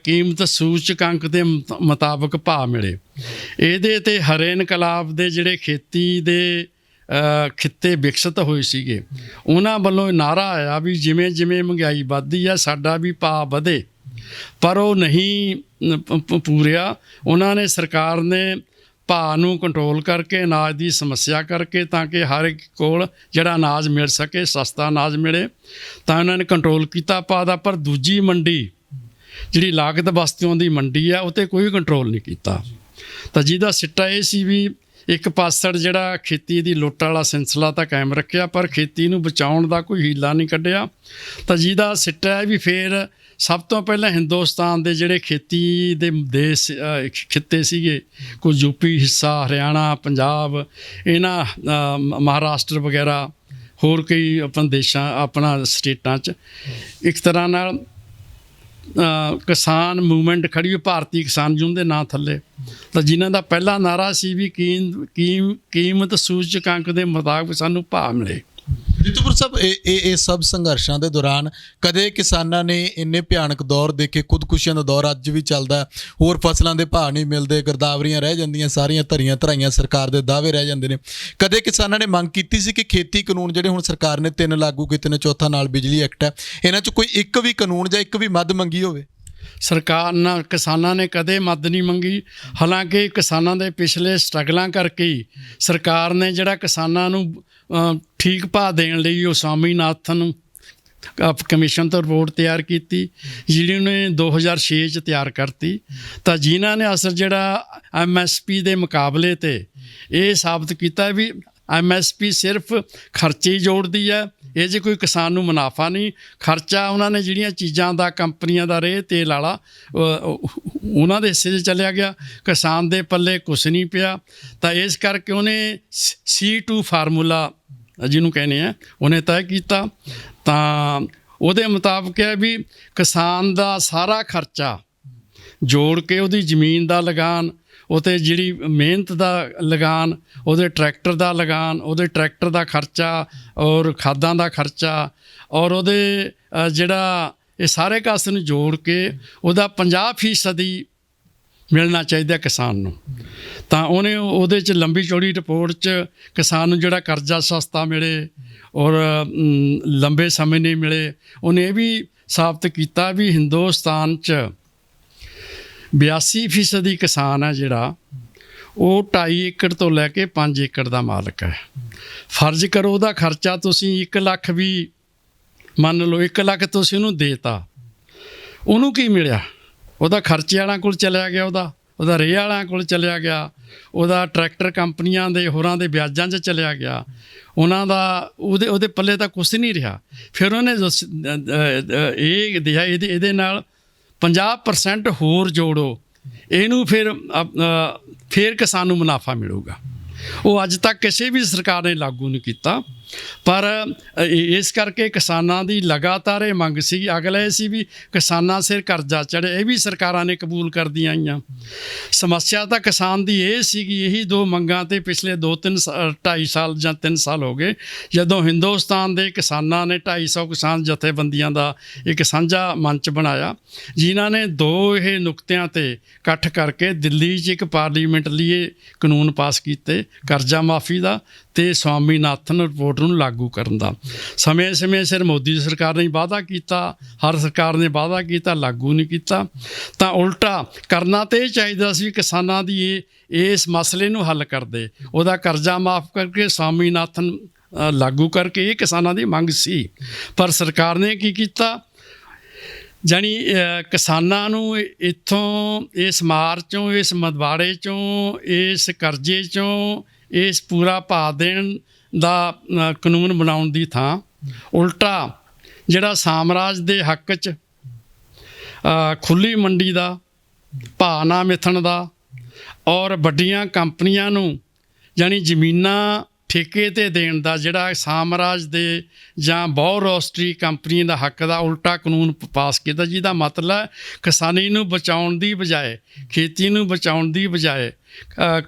ਕੀਮਤ ਸੂਚਕਾਂਕ ਦੇ ਮੁਤਾਬਕ ਭਾਅ ਮਿਲੇ, ਇਹਦੇ 'ਤੇ ਹਰੇ ਇਨਕਲਾਬ ਦੇ ਜਿਹੜੇ ਖੇਤੀ ਦੇ ਖਿੱਤੇ ਵਿਕਸਿਤ ਹੋਏ ਸੀਗੇ, ਉਹਨਾਂ ਵੱਲੋਂ ਨਾਅਰਾ ਆਇਆ ਵੀ ਜਿਵੇਂ ਜਿਵੇਂ ਮਹਿੰਗਾਈ ਵੱਧਦੀ ਆ ਸਾਡਾ ਵੀ ਭਾਅ ਵਧੇ। ਪਰ ਉਹ ਨਹੀਂ ਪੂਰਿਆ। ਉਹਨਾਂ ਨੇ, ਸਰਕਾਰ ਨੇ ਭਾਅ ਨੂੰ ਕੰਟਰੋਲ ਕਰਕੇ, ਅਨਾਜ ਦੀ ਸਮੱਸਿਆ ਕਰਕੇ, ਤਾਂ ਕਿ ਹਰ ਇੱਕ ਕੋਲ ਜਿਹੜਾ ਅਨਾਜ ਮਿਲ ਸਕੇ, ਸਸਤਾ ਅਨਾਜ ਮਿਲੇ, ਤਾਂ ਉਹਨਾਂ ਨੇ ਕੰਟਰੋਲ ਕੀਤਾ ਭਾਅ ਦਾ। ਪਰ ਦੂਜੀ ਮੰਡੀ ਜਿਹੜੀ ਲਾਗਤ ਵਸਤੂਆਂ ਦੀ ਮੰਡੀ ਆ, ਉਹ 'ਤੇ ਕੋਈ ਕੰਟਰੋਲ ਨਹੀਂ ਕੀਤਾ। ਤਾਂ ਜਿਹਦਾ ਸਿੱਟਾ ਇਹ ਸੀ ਵੀ ਇੱਕ ਪਾਸੜ ਜਿਹੜਾ ਖੇਤੀ ਦੀ ਲੁੱਟ ਵਾਲਾ ਸਿਲਸਿਲਾ ਤਾਂ ਕਾਇਮ ਰੱਖਿਆ, ਪਰ ਖੇਤੀ ਨੂੰ ਬਚਾਉਣ ਦਾ ਕੋਈ ਹੀਲਾ ਨਹੀਂ ਕੱਢਿਆ। ਤਾਂ ਜਿਹਦਾ ਸਿੱਟਾ ਹੈ ਵੀ ਫਿਰ ਸਭ ਤੋਂ ਪਹਿਲਾਂ ਹਿੰਦੁਸਤਾਨ ਦੇ ਜਿਹੜੇ ਖੇਤੀ ਦੇ ਦੇਸ਼ ਖਿੱਤੇ ਸੀਗੇ, ਕੋਈ ਯੂਪੀ ਹਿੱਸਾ, ਹਰਿਆਣਾ, ਪੰਜਾਬ, ਇਹਨਾਂ ਮਹਾਰਾਸ਼ਟਰ ਵਗੈਰਾ, ਹੋਰ ਕਈ ਆਪਣਾ ਸਟੇਟਾਂ 'ਚ ਇੱਕ ਤਰ੍ਹਾਂ ਨਾਲ ਕਿਸਾਨ ਮੂਵਮੈਂਟ ਖੜੀ ਹੋਈ, ਭਾਰਤੀ ਕਿਸਾਨ ਯੂਨੀਅਨ ਦੇ ਨਾਂ ਥੱਲੇ। ਤਾਂ ਜਿਨ੍ਹਾਂ ਦਾ ਪਹਿਲਾ ਨਾਅਰਾ ਸੀ ਵੀ ਕੀਮਤ ਸੂਚਕਾਂਕ ਦੇ ਮੁਤਾਬਕ ਸਾਨੂੰ ਭਾਅ ਮਿਲੇ। ਜਿੱਤੂਪੁਰ ਸਾਹਿਬ, ਇਹ ਸਭ ਸੰਘਰਸ਼ਾਂ ਦੇ ਦੌਰਾਨ ਕਦੇ ਕਿਸਾਨਾਂ ਨੇ ਇੰਨੇ ਭਿਆਨਕ ਦੌਰ ਦੇਖੇ, ਖੁਦਕੁਸ਼ੀਆਂ ਦਾ ਦੌਰ ਅੱਜ ਵੀ ਚੱਲਦਾ, ਹੋਰ ਫਸਲਾਂ ਦੇ ਭਾਅ ਨਹੀਂ ਮਿਲਦੇ, ਗਿਰਦਾਵਰੀਆਂ ਰਹਿ ਜਾਂਦੀਆਂ, ਸਾਰੀਆਂ ਧਰਾਈਆਂ ਸਰਕਾਰ ਦੇ ਦਾਅਵੇ ਰਹਿ ਜਾਂਦੇ ਨੇ। ਕਦੇ ਕਿਸਾਨਾਂ ਨੇ ਮੰਗ ਕੀਤੀ ਸੀ ਕਿ ਖੇਤੀ ਕਾਨੂੰਨ ਜਿਹੜੇ ਹੁਣ ਸਰਕਾਰ ਨੇ 3 ਲਾਗੂ ਕੀਤੇ ਨੇ, ਚੌਥਾ ਨਾਲ ਬਿਜਲੀ ਐਕਟ ਹੈ, ਇਹਨਾਂ 'ਚ ਕੋਈ ਇੱਕ ਵੀ ਕਾਨੂੰਨ ਜਾਂ ਇੱਕ ਵੀ ਮੱਦ ਮੰਗੀ ਹੋਵੇ? ਸਰਕਾਰ ਨਾਲ ਕਿਸਾਨਾਂ ਨੇ ਕਦੇ ਮਦਦ ਨਹੀਂ ਮੰਗੀ। ਹਾਲਾਂਕਿ ਕਿਸਾਨਾਂ ਦੇ ਪਿਛਲੇ ਸਟਰਗਲਾਂ ਕਰਕੇ ਹੀ ਸਰਕਾਰ ਨੇ ਜਿਹੜਾ ਕਿਸਾਨਾਂ ਨੂੰ ਠੀਕ ਭਾਅ ਦੇਣ ਲਈ ਉਹ ਸਵਾਮੀਨਾਥਨ ਕਮਿਸ਼ਨ ਤੋਂ ਰਿਪੋਰਟ ਤਿਆਰ ਕੀਤੀ, ਜਿਹੜੀ ਉਹਨੇ 2006 'ਚ ਤਿਆਰ ਕਰਤੀ। ਤਾਂ ਜਿਨ੍ਹਾਂ ਨੇ ਅਸਲ ਜਿਹੜਾ MSP ਦੇ ਮੁਕਾਬਲੇ 'ਤੇ ਇਹ ਸਾਬਤ ਕੀਤਾ ਵੀ MSP ਸਿਰਫ ਖਰਚੇ ਹੀ ਜੋੜਦੀ ਹੈ, ਇਹ 'ਚ ਕੋਈ ਕਿਸਾਨ ਨੂੰ ਮੁਨਾਫਾ ਨਹੀਂ। ਖਰਚਾ ਉਹਨਾਂ ਨੇ ਜਿਹੜੀਆਂ ਚੀਜ਼ਾਂ ਦਾ, ਕੰਪਨੀਆਂ ਦਾ ਰੇਹ ਤੇਲ ਵਾਲਾ ਉਹਨਾਂ ਦੇ ਹਿੱਸੇ 'ਚ ਚਲਿਆ ਗਿਆ, ਕਿਸਾਨ ਦੇ ਪੱਲੇ ਕੁਛ ਨਹੀਂ ਪਿਆ। ਤਾਂ ਇਸ ਕਰਕੇ ਉਹਨੇ C2 ਫਾਰਮੂਲਾ ਜਿਹਨੂੰ ਕਹਿੰਦੇ ਆ, ਉਹਨੇ ਤੈਅ ਕੀਤਾ। ਤਾਂ ਉਹਦੇ ਮੁਤਾਬਕ ਹੈ ਵੀ ਕਿਸਾਨ ਦਾ ਸਾਰਾ ਖਰਚਾ ਜੋੜ ਕੇ, ਉਹਦੀ ਜ਼ਮੀਨ ਦਾ ਲਗਾਨ, ਉਹਤੇ ਜਿਹੜੀ ਮਿਹਨਤ ਦਾ ਲਗਾਨ, ਉਹਦੇ ਟਰੈਕਟਰ ਦਾ ਲਗਾਨ, ਉਹਦੇ ਟਰੈਕਟਰ ਦਾ ਖਰਚਾ ਔਰ ਖਾਦਾਂ ਦਾ ਖਰਚਾ ਔਰ ਉਹਦੇ ਜਿਹੜਾ ਇਹ ਸਾਰੇ ਕਾਸੇ ਨੂੰ ਜੋੜ ਕੇ ਉਹਦਾ 50% ਮਿਲਣਾ ਚਾਹੀਦਾ ਕਿਸਾਨ ਨੂੰ। ਤਾਂ ਉਹਨੇ ਉਹਦੇ 'ਚ ਲੰਬੀ ਚੌੜੀ ਰਿਪੋਰਟ 'ਚ ਕਿਸਾਨ ਨੂੰ ਜਿਹੜਾ ਕਰਜ਼ਾ ਸਸਤਾ ਮਿਲੇ ਔਰ ਲੰਬੇ ਸਮੇਂ ਨਹੀਂ ਮਿਲੇ, ਉਹਨੇ ਇਹ ਵੀ ਸਾਬਤ ਕੀਤਾ ਵੀ ਹਿੰਦੁਸਤਾਨ 'ਚ 82% ਕਿਸਾਨ ਹੈ ਜਿਹੜਾ ਉਹ 2.5 ਏਕੜ ਤੋਂ ਲੈ ਕੇ 5 ਏਕੜ ਦਾ ਮਾਲਕ ਹੈ। ਫਰਜ਼ ਕਰੋ ਉਹਦਾ ਖਰਚਾ ਤੁਸੀਂ 1 ਲੱਖ ਵੀ ਮੰਨ ਲਓ, 1 ਲੱਖ ਤੁਸੀਂ ਉਹਨੂੰ ਦੇਤਾ, ਉਹਨੂੰ ਕੀ ਮਿਲਿਆ? ਉਹਦਾ ਖਰਚੇ ਵਾਲਿਆਂ ਕੋਲ ਚਲਿਆ ਗਿਆ, ਉਹਦਾ ਰੇਹ ਵਾਲਿਆਂ ਕੋਲ ਚਲਿਆ ਗਿਆ, ਉਹਦਾ ਟਰੈਕਟਰ ਕੰਪਨੀਆਂ ਦੇ ਹੋਰਾਂ ਦੇ ਵਿਆਜਾਂ 'ਚ ਚਲਿਆ ਗਿਆ, ਉਹਨਾਂ ਦਾ ਉਹਦੇ ਪੱਲੇ ਤਾਂ ਕੁਛ ਨਹੀਂ ਰਿਹਾ। ਫਿਰ ਉਹਨੇ ਇਹ ਦਿਆ ਇਹਦੇ ਨਾਲ 50% ਹੋਰ ਜੋੜੋ, ਇਹਨੂੰ ਫਿਰ ਕਿਸਾਨ ਨੂੰ ਮੁਨਾਫਾ ਮਿਲੂਗਾ। ਉਹ ਅੱਜ ਤੱਕ ਕਿਸੇ ਵੀ ਸਰਕਾਰ ਨੇ ਲਾਗੂ ਨਹੀਂ ਕੀਤਾ, ਪਰ ਇਸ ਕਰਕੇ ਕਿਸਾਨਾਂ ਦੀ ਲਗਾਤਾਰ ਇਹ ਮੰਗ ਸੀ। ਅਗਲਾ ਇਹ ਸੀ ਵੀ ਕਿਸਾਨਾਂ ਸਿਰ ਕਰਜ਼ਾ ਚੜ੍ਹੇ, ਇਹ ਵੀ ਸਰਕਾਰਾਂ ਨੇ ਕਬੂਲ ਕਰਦੀਆਂ ਆਈਆਂ। ਸਮੱਸਿਆ ਤਾਂ ਕਿਸਾਨ ਦੀ ਇਹ ਸੀਗੀ, ਇਹੀ ਦੋ ਮੰਗਾਂ 'ਤੇ ਪਿਛਲੇ 2-2.5 ਸਾਲ ਜਾਂ 3 ਸਾਲ ਹੋ ਗਏ, ਜਦੋਂ ਹਿੰਦੁਸਤਾਨ ਦੇ ਕਿਸਾਨਾਂ ਨੇ 250 ਕਿਸਾਨ ਜਥੇਬੰਦੀਆਂ ਦਾ ਇੱਕ ਸਾਂਝਾ ਮੰਚ ਬਣਾਇਆ, ਜਿਨ੍ਹਾਂ ਨੇ ਦੋ ਇਹ ਨੁਕਤਿਆਂ 'ਤੇ ਇਕੱਠ ਕਰਕੇ ਦਿੱਲੀ 'ਚ ਇੱਕ ਪਾਰਲੀਮੈਂਟ ਲਈ ਇਹ ਕਾਨੂੰਨ ਪਾਸ ਕੀਤੇ, ਕਰਜ਼ਾ ਮਾਫੀ ਦਾ ਤੇ ਸਵਾਮੀਨਾਥਨ ਰਿਪੋਰਟ ਨੂੰ ਲਾਗੂ ਕਰਨ ਦਾ। ਸਮੇਂ ਸਿਰ ਮੋਦੀ ਸਰਕਾਰ ਨੇ ਵਾਅਦਾ ਕੀਤਾ, ਹਰ ਸਰਕਾਰ ਨੇ ਵਾਅਦਾ ਕੀਤਾ, ਲਾਗੂ ਨਹੀਂ ਕੀਤਾ। ਤਾਂ ਉਲਟਾ ਕਰਨਾ ਤੇ ਇਹ ਚਾਹੀਦਾ ਸੀ ਕਿਸਾਨਾਂ ਦੀ ਇਸ ਮਸਲੇ ਨੂੰ ਹੱਲ ਕਰਦੇ, ਉਹਦਾ ਕਰਜ਼ਾ ਮਾਫ ਕਰਕੇ ਸਵਾਮੀਨਾਥਨ ਲਾਗੂ ਕਰਕੇ, ਇਹ ਕਿਸਾਨਾਂ ਦੀ ਮੰਗ ਸੀ। ਪਰ ਸਰਕਾਰ ਨੇ ਕੀ ਕੀਤਾ, ਜਾਣੀ ਕਿਸਾਨਾਂ ਨੂੰ ਇੱਥੋਂ ਇਸ ਮਾਰ 'ਚੋਂ, ਇਸ ਮਦਵਾੜੇ 'ਚੋਂ, ਇਸ ਕਰਜ਼ੇ 'ਚੋਂ, ਇਸ ਪੂਰਾ ਭਾਅ ਦੇਣ ਦਾ ਕਾਨੂੰਨ ਬਣਾਉਣ ਦੀ ਥਾਂ ਉਲਟਾ ਜਿਹੜਾ ਸਾਮਰਾਜ ਦੇ ਹੱਕ 'ਚ ਖੁੱਲ੍ਹੀ ਮੰਡੀ ਦਾ, ਭਾਅ ਨਾ ਮਿਥਣ ਦਾ ਔਰ ਵੱਡੀਆਂ ਕੰਪਨੀਆਂ ਨੂੰ ਜਾਣੀ ਜ਼ਮੀਨਾਂ ਠੇਕੇ 'ਤੇ ਦੇਣ ਦਾ, ਜਿਹੜਾ ਸਾਮਰਾਜ ਦੇ ਜਾਂ ਬਹੁ ਰਾਸ਼ਟਰੀ ਕੰਪਨੀ ਦਾ ਹੱਕ ਦਾ ਉਲਟਾ ਕਾਨੂੰਨ ਪਾਸ ਕੀਤਾ, ਜਿਹਦਾ ਮਤਲਬ ਕਿਸਾਨੀ ਨੂੰ ਬਚਾਉਣ ਦੀ ਬਜਾਏ, ਖੇਤੀ ਨੂੰ ਬਚਾਉਣ ਦੀ ਬਜਾਏ,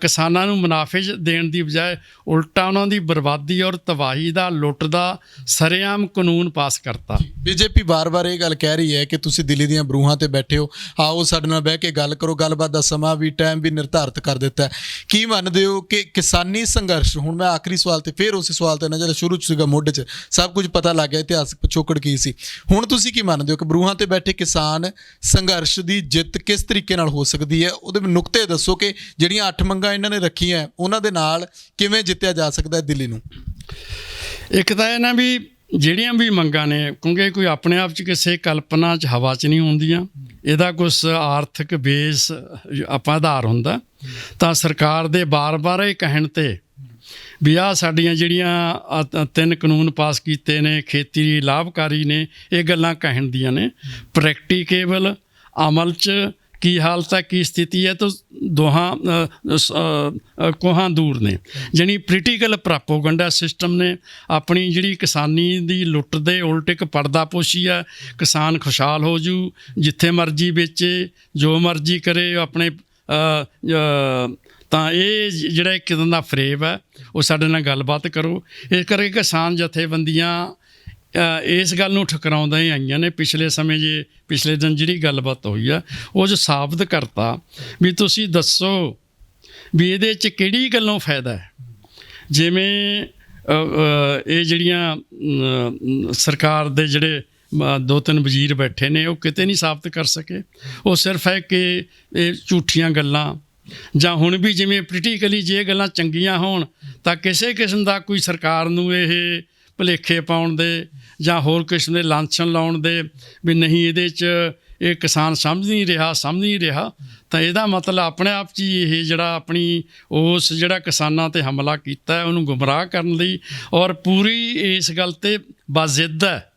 ਕਿਸਾਨਾਂ ਨੂੰ ਮੁਨਾਫੇ ਦੇਣ ਦੀ ਬਜਾਏ ਉਲਟਾ ਉਹਨਾਂ ਦੀ ਬਰਬਾਦੀ ਔਰ ਤਬਾਹੀ ਦਾ, ਲੁੱਟ ਦਾ ਸਰੇਆਮ ਕਾਨੂੰਨ ਪਾਸ ਕਰਤਾ। ਬੀਜੇਪੀ ਵਾਰ-ਵਾਰ ਇਹ ਗੱਲ ਕਹਿ ਰਹੀ ਹੈ ਕਿ ਤੁਸੀਂ ਦਿੱਲੀ ਦੀਆਂ ਬਰੂਹਾਂ ਤੇ ਬੈਠੇ ਹੋ, ਆਓ ਸਾਡੇ ਨਾਲ ਬਹਿ ਕੇ ਗੱਲ ਕਰੋ, ਗੱਲਬਾਤ ਦਾ ਸਮਾਂ ਵੀ, ਟਾਈਮ ਵੀ ਨਿਰਧਾਰਿਤ ਕਰ ਦਿੱਤਾ ਹੈ। ਕੀ ਮੰਨਦੇ ਹੋ ਕਿ ਕਿਸਾਨੀ ਸੰਘਰਸ਼, ਹੁਣ ਮੈਂ ਆਖਰੀ ਸਵਾਲ ਤੇ ਫਿਰ ਉਸੇ ਸਵਾਲ ਤੇ ਨਾ, ਜਿਹੜਾ ਸ਼ੁਰੂ 'ਚ ਸੀਗਾ ਮੁੱਢ 'ਚ ਸਭ ਕੁਝ ਪਤਾ ਲੱਗ ਗਿਆ ਇਤਿਹਾਸਕ ਪਿਛੋਕੜ ਕੀ ਸੀ, ਹੁਣ ਤੁਸੀਂ ਕੀ ਮੰਨਦੇ ਹੋ ਕਿ ਬਰੂਹਾਂ ਤੇ ਬੈਠੇ ਕਿਸਾਨ ਸੰਘਰਸ਼ ਦੀ ਜਿੱਤ ਕਿਸ ਤਰੀਕੇ ਨਾਲ ਹੋ ਸਕਦੀ ਹੈ? ਉਹਦੇ ਨੁਕਤੇ ਦੱਸੋ ਕਿ ਜਿਹੜੀਆਂ 8 ਮੰਗਾਂ ਇਹਨਾਂ ਨੇ ਰੱਖੀਆਂ, ਉਹਨਾਂ ਦੇ ਨਾਲ ਕਿਵੇਂ ਜਿੱਤਿਆ ਜਾ ਸਕਦਾ ਹੈ ਦਿੱਲੀ ਨੂੰ? ਇੱਕ ਤਾਂ ਇਹ ਨਾ ਵੀ ਜਿਹੜੀਆਂ ਵੀ ਮੰਗਾਂ ਨੇ, ਕਿਉਂਕਿ ਕੋਈ ਆਪਣੇ ਆਪ 'ਚ ਕਿਸੇ ਕਲਪਨਾ 'ਚ ਹਵਾ 'ਚ ਨਹੀਂ ਹੁੰਦੀਆਂ, ਇਹਦਾ ਕੁਛ ਆਰਥਿਕ ਬੇਸ ਆਪਾਂ ਆਧਾਰ ਹੁੰਦਾ। ਤਾਂ ਸਰਕਾਰ ਦੇ ਬਾਰ-ਬਾਰ ਇਹ ਕਹਿਣ 'ਤੇ ਵੀ ਆਹ ਸਾਡੀਆਂ ਜਿਹੜੀਆਂ 3 ਕਾਨੂੰਨ ਪਾਸ ਕੀਤੇ ਨੇ, ਖੇਤੀ ਲਾਭਕਾਰੀ ਨੇ, ਇਹ ਗੱਲਾਂ ਕਹਿਣ ਦੀਆਂ ਨੇ। ਪ੍ਰੈਕਟੀਕੇਬਲ ਅਮਲ 'ਚ ਕੀ ਹਾਲਤ ਹੈ, ਕੀ ਸਥਿਤੀ ਹੈ, ਤਾਂ ਦੋਹਾਂ ਕੋਹਾਂ ਦੂਰ ਨੇ। ਜਾਣੀ ਪੋਲੀਟੀਕਲ ਪ੍ਰੋਪੇਗੈਂਡਾ ਸਿਸਟਮ ਨੇ ਆਪਣੀ ਜਿਹੜੀ ਕਿਸਾਨੀ ਦੀ ਲੁੱਟ ਦੇ ਉਲਟ ਇੱਕ ਪਰਦਾਪੋਸ਼ੀ ਹੈ, ਕਿਸਾਨ ਖੁਸ਼ਹਾਲ ਹੋ ਜੂ, ਜਿੱਥੇ ਮਰਜ਼ੀ ਵੇਚੇ, ਜੋ ਮਰਜ਼ੀ ਕਰੇ ਆਪਣੇ। ਤਾਂ ਇਹ ਜਿਹੜਾ ਇੱਕ ਕਿਸਮ ਦਾ ਫਰੇਬ ਹੈ, ਉਹ ਸਾਡੇ ਨਾਲ ਗੱਲਬਾਤ ਕਰੋ। ਇਸ ਕਰਕੇ ਕਿਸਾਨ ਜਥੇਬੰਦੀਆਂ ਇਸ ਗੱਲ ਨੂੰ ਠੁਕਰਾਉਂਦਾ ਹੀ ਆਈਆਂ ਨੇ। ਪਿਛਲੇ ਦਿਨ ਜਿਹੜੀ ਗੱਲਬਾਤ ਹੋਈ ਆ, ਉਹ 'ਚ ਸਾਬਤ ਕਰਤਾ ਵੀ ਤੁਸੀਂ ਦੱਸੋ ਵੀ ਇਹਦੇ 'ਚ ਕਿਹੜੀ ਗੱਲੋਂ ਫਾਇਦਾ ਹੈ। ਜਿਵੇਂ ਇਹ ਜਿਹੜੀਆਂ ਸਰਕਾਰ ਦੇ ਜਿਹੜੇ 2-3 ਵਜ਼ੀਰ ਬੈਠੇ ਨੇ, ਉਹ ਕਿਤੇ ਨਹੀਂ ਸਾਬਤ ਕਰ ਸਕੇ। ਉਹ ਸਿਰਫ ਹੈ ਕਿ ਇਹ ਝੂਠੀਆਂ ਗੱਲਾਂ, ਜਾਂ ਹੁਣ ਵੀ ਜਿਵੇਂ ਪੋਲੀਟੀਕਲੀ ਜੇ ਗੱਲਾਂ ਚੰਗੀਆਂ ਹੋਣ ਤਾਂ ਕਿਸੇ ਕਿਸਮ ਦਾ ਕੋਈ ਸਰਕਾਰ ਨੂੰ ਇਹ ਭੁਲੇਖੇ ਪਾਉਣ ਦੇ ਜਾਂ ਹੋਰ ਕਿਸਮ ਦੇ ਲਾਂਛਨ ਲਾਉਣ ਦੇ ਵੀ ਨਹੀਂ ਇਹਦੇ 'ਚ ਇਹ ਕਿਸਾਨ ਸਮਝ ਨਹੀਂ ਰਿਹਾ ਤਾਂ ਇਹਦਾ ਮਤਲਬ ਆਪਣੇ ਆਪ 'ਚ ਹੀ ਇਹ ਜਿਹੜਾ ਆਪਣੀ ਉਸ ਜਿਹੜਾ ਕਿਸਾਨਾਂ ਤੇ ਹਮਲਾ ਕੀਤਾ ਹੈ ਉਹਨੂੰ ਗੁੰਮਰਾਹ ਕਰਨ ਲਈ ਔਰ ਪੂਰੀ ਇਸ ਗੱਲ ਤੇ ਬਾਜ਼ਿੱਦ ਹੈ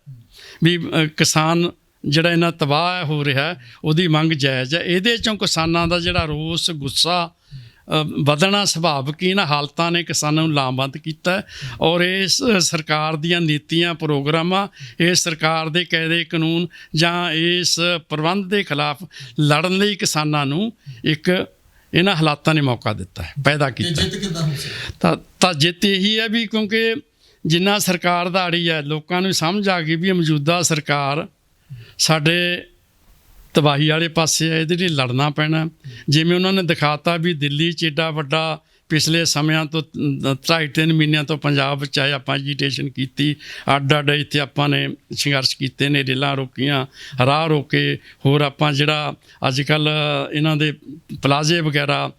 ਵੀ ਕਿਸਾਨ ਜਿਹੜਾ ਇਹਨਾਂ ਤਬਾਹ ਹੋ ਰਿਹਾ ਉਹਦੀ ਮੰਗ ਜਾਇਜ਼ ਹੈ। ਇਹਦੇ 'ਚੋਂ ਕਿਸਾਨਾਂ ਦਾ ਜਿਹੜਾ ਰੋਸ ਗੁੱਸਾ ਵਧਣਾ ਸੁਭਾਵਿਕ ਇਹਨਾਂ ਹਾਲਤਾਂ ਨੇ ਕਿਸਾਨਾਂ ਨੂੰ ਲਾਮਬੰਦ ਕੀਤਾ ਔਰ ਇਸ ਸਰਕਾਰ ਦੀਆਂ ਨੀਤੀਆਂ ਪ੍ਰੋਗਰਾਮਾਂ ਇਸ ਸਰਕਾਰ ਦੇ ਕਾਇਦੇ ਕਾਨੂੰਨ ਜਾਂ ਇਸ ਪ੍ਰਬੰਧ ਦੇ ਖਿਲਾਫ ਲੜਨ ਲਈ ਕਿਸਾਨਾਂ ਨੂੰ ਇੱਕ ਇਹਨਾਂ ਹਾਲਾਤਾਂ ਨੇ ਮੌਕਾ ਦਿੱਤਾ ਹੈ, ਪੈਦਾ ਕੀਤਾ। ਜਿੱਤ ਕਿੱਦਾਂ ਹੋ ਸਕਦੀ? ਤਾਂ ਜਿੱਤ ਇਹੀ ਹੈ ਵੀ ਕਿਉਂਕਿ ਜਿੰਨਾ ਸਰਕਾਰ ਦਾ ਆੜੀ ਹੈ ਲੋਕਾਂ ਨੂੰ ਸਮਝ ਆ ਗਈ ਵੀ ਇਹ ਮੌਜੂਦਾ ਸਰਕਾਰ ਸਾਡੇ ਤਬਾਹੀ ਵਾਲੇ ਪਾਸੇ ਹੈ, ਇਹਦੇ ਲਈ ਲੜਨਾ ਪੈਣਾ। ਜਿਵੇਂ ਉਹਨਾਂ ਨੇ ਦਿਖਾਤਾ ਵੀ ਦਿੱਲੀ 'ਚ ਏਡਾ ਵੱਡਾ ਪਿਛਲੇ ਸਮਿਆਂ ਤੋਂ 2.5-3 ਮਹੀਨਿਆਂ ਤੋਂ ਪੰਜਾਬ ਵਿੱਚ ਆਏ ਆਪਾਂ ਐਜੀਟੇਸ਼ਨ ਕੀਤੀ, ਅੱਡ ਇੱਥੇ ਆਪਾਂ ਨੇ ਸੰਘਰਸ਼ ਕੀਤੇ ਨੇ, ਰੇਲਾਂ ਰੋਕੀਆਂ, ਰਾਹ ਰੋਕੇ, ਹੋਰ ਆਪਾਂ ਜਿਹੜਾ ਅੱਜ ਕੱਲ੍ਹ ਇਹਨਾਂ ਦੇ ਪਲਾਜ਼ੇ ਵਗੈਰਾ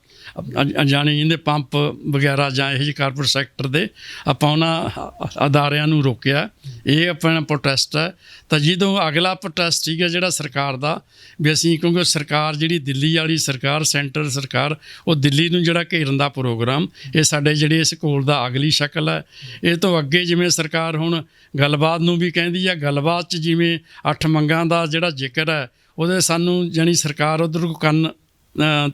ਜਾਣੀ ਇਹਦੇ ਪੰਪ ਵਗੈਰਾ ਜਾਂ ਇਹੋ ਜਿਹੇ ਕਾਰਪੋਰੇਟ ਸੈਕਟਰ ਦੇ ਆਪਾਂ ਉਹਨਾਂ ਅਦਾਰਿਆਂ ਨੂੰ ਰੋਕਿਆ। ਇਹ ਆਪਣਾ ਪ੍ਰੋਟੈਸਟ ਹੈ। ਤਾਂ ਜਦੋਂ ਅਗਲਾ ਪ੍ਰੋਟੈਸਟ ਸੀਗਾ ਜਿਹੜਾ ਸਰਕਾਰ ਦਾ ਵੀ ਅਸੀਂ ਕਿਉਂਕਿ ਸਰਕਾਰ ਜਿਹੜੀ ਦਿੱਲੀ ਵਾਲੀ ਸਰਕਾਰ ਸੈਂਟਰ ਸਰਕਾਰ ਉਹ ਦਿੱਲੀ ਨੂੰ ਜਿਹੜਾ ਘੇਰਨ ਦਾ ਪ੍ਰੋਗਰਾਮ ਇਹ ਸਾਡੇ ਜਿਹੜੇ ਇਸ ਘੋਲ ਦਾ ਅਗਲੀ ਸ਼ਕਲ ਹੈ। ਇਹ ਤੋਂ ਅੱਗੇ ਜਿਵੇਂ ਸਰਕਾਰ ਹੁਣ ਗੱਲਬਾਤ ਨੂੰ ਵੀ ਕਹਿੰਦੀ ਹੈ, ਗੱਲਬਾਤ 'ਚ ਜਿਵੇਂ 8 ਮੰਗਾਂ ਦਾ ਜਿਹੜਾ ਜ਼ਿਕਰ ਹੈ ਉਹਦੇ ਸਾਨੂੰ ਜਾਣੀ ਸਰਕਾਰ ਉੱਧਰ ਕੰਨ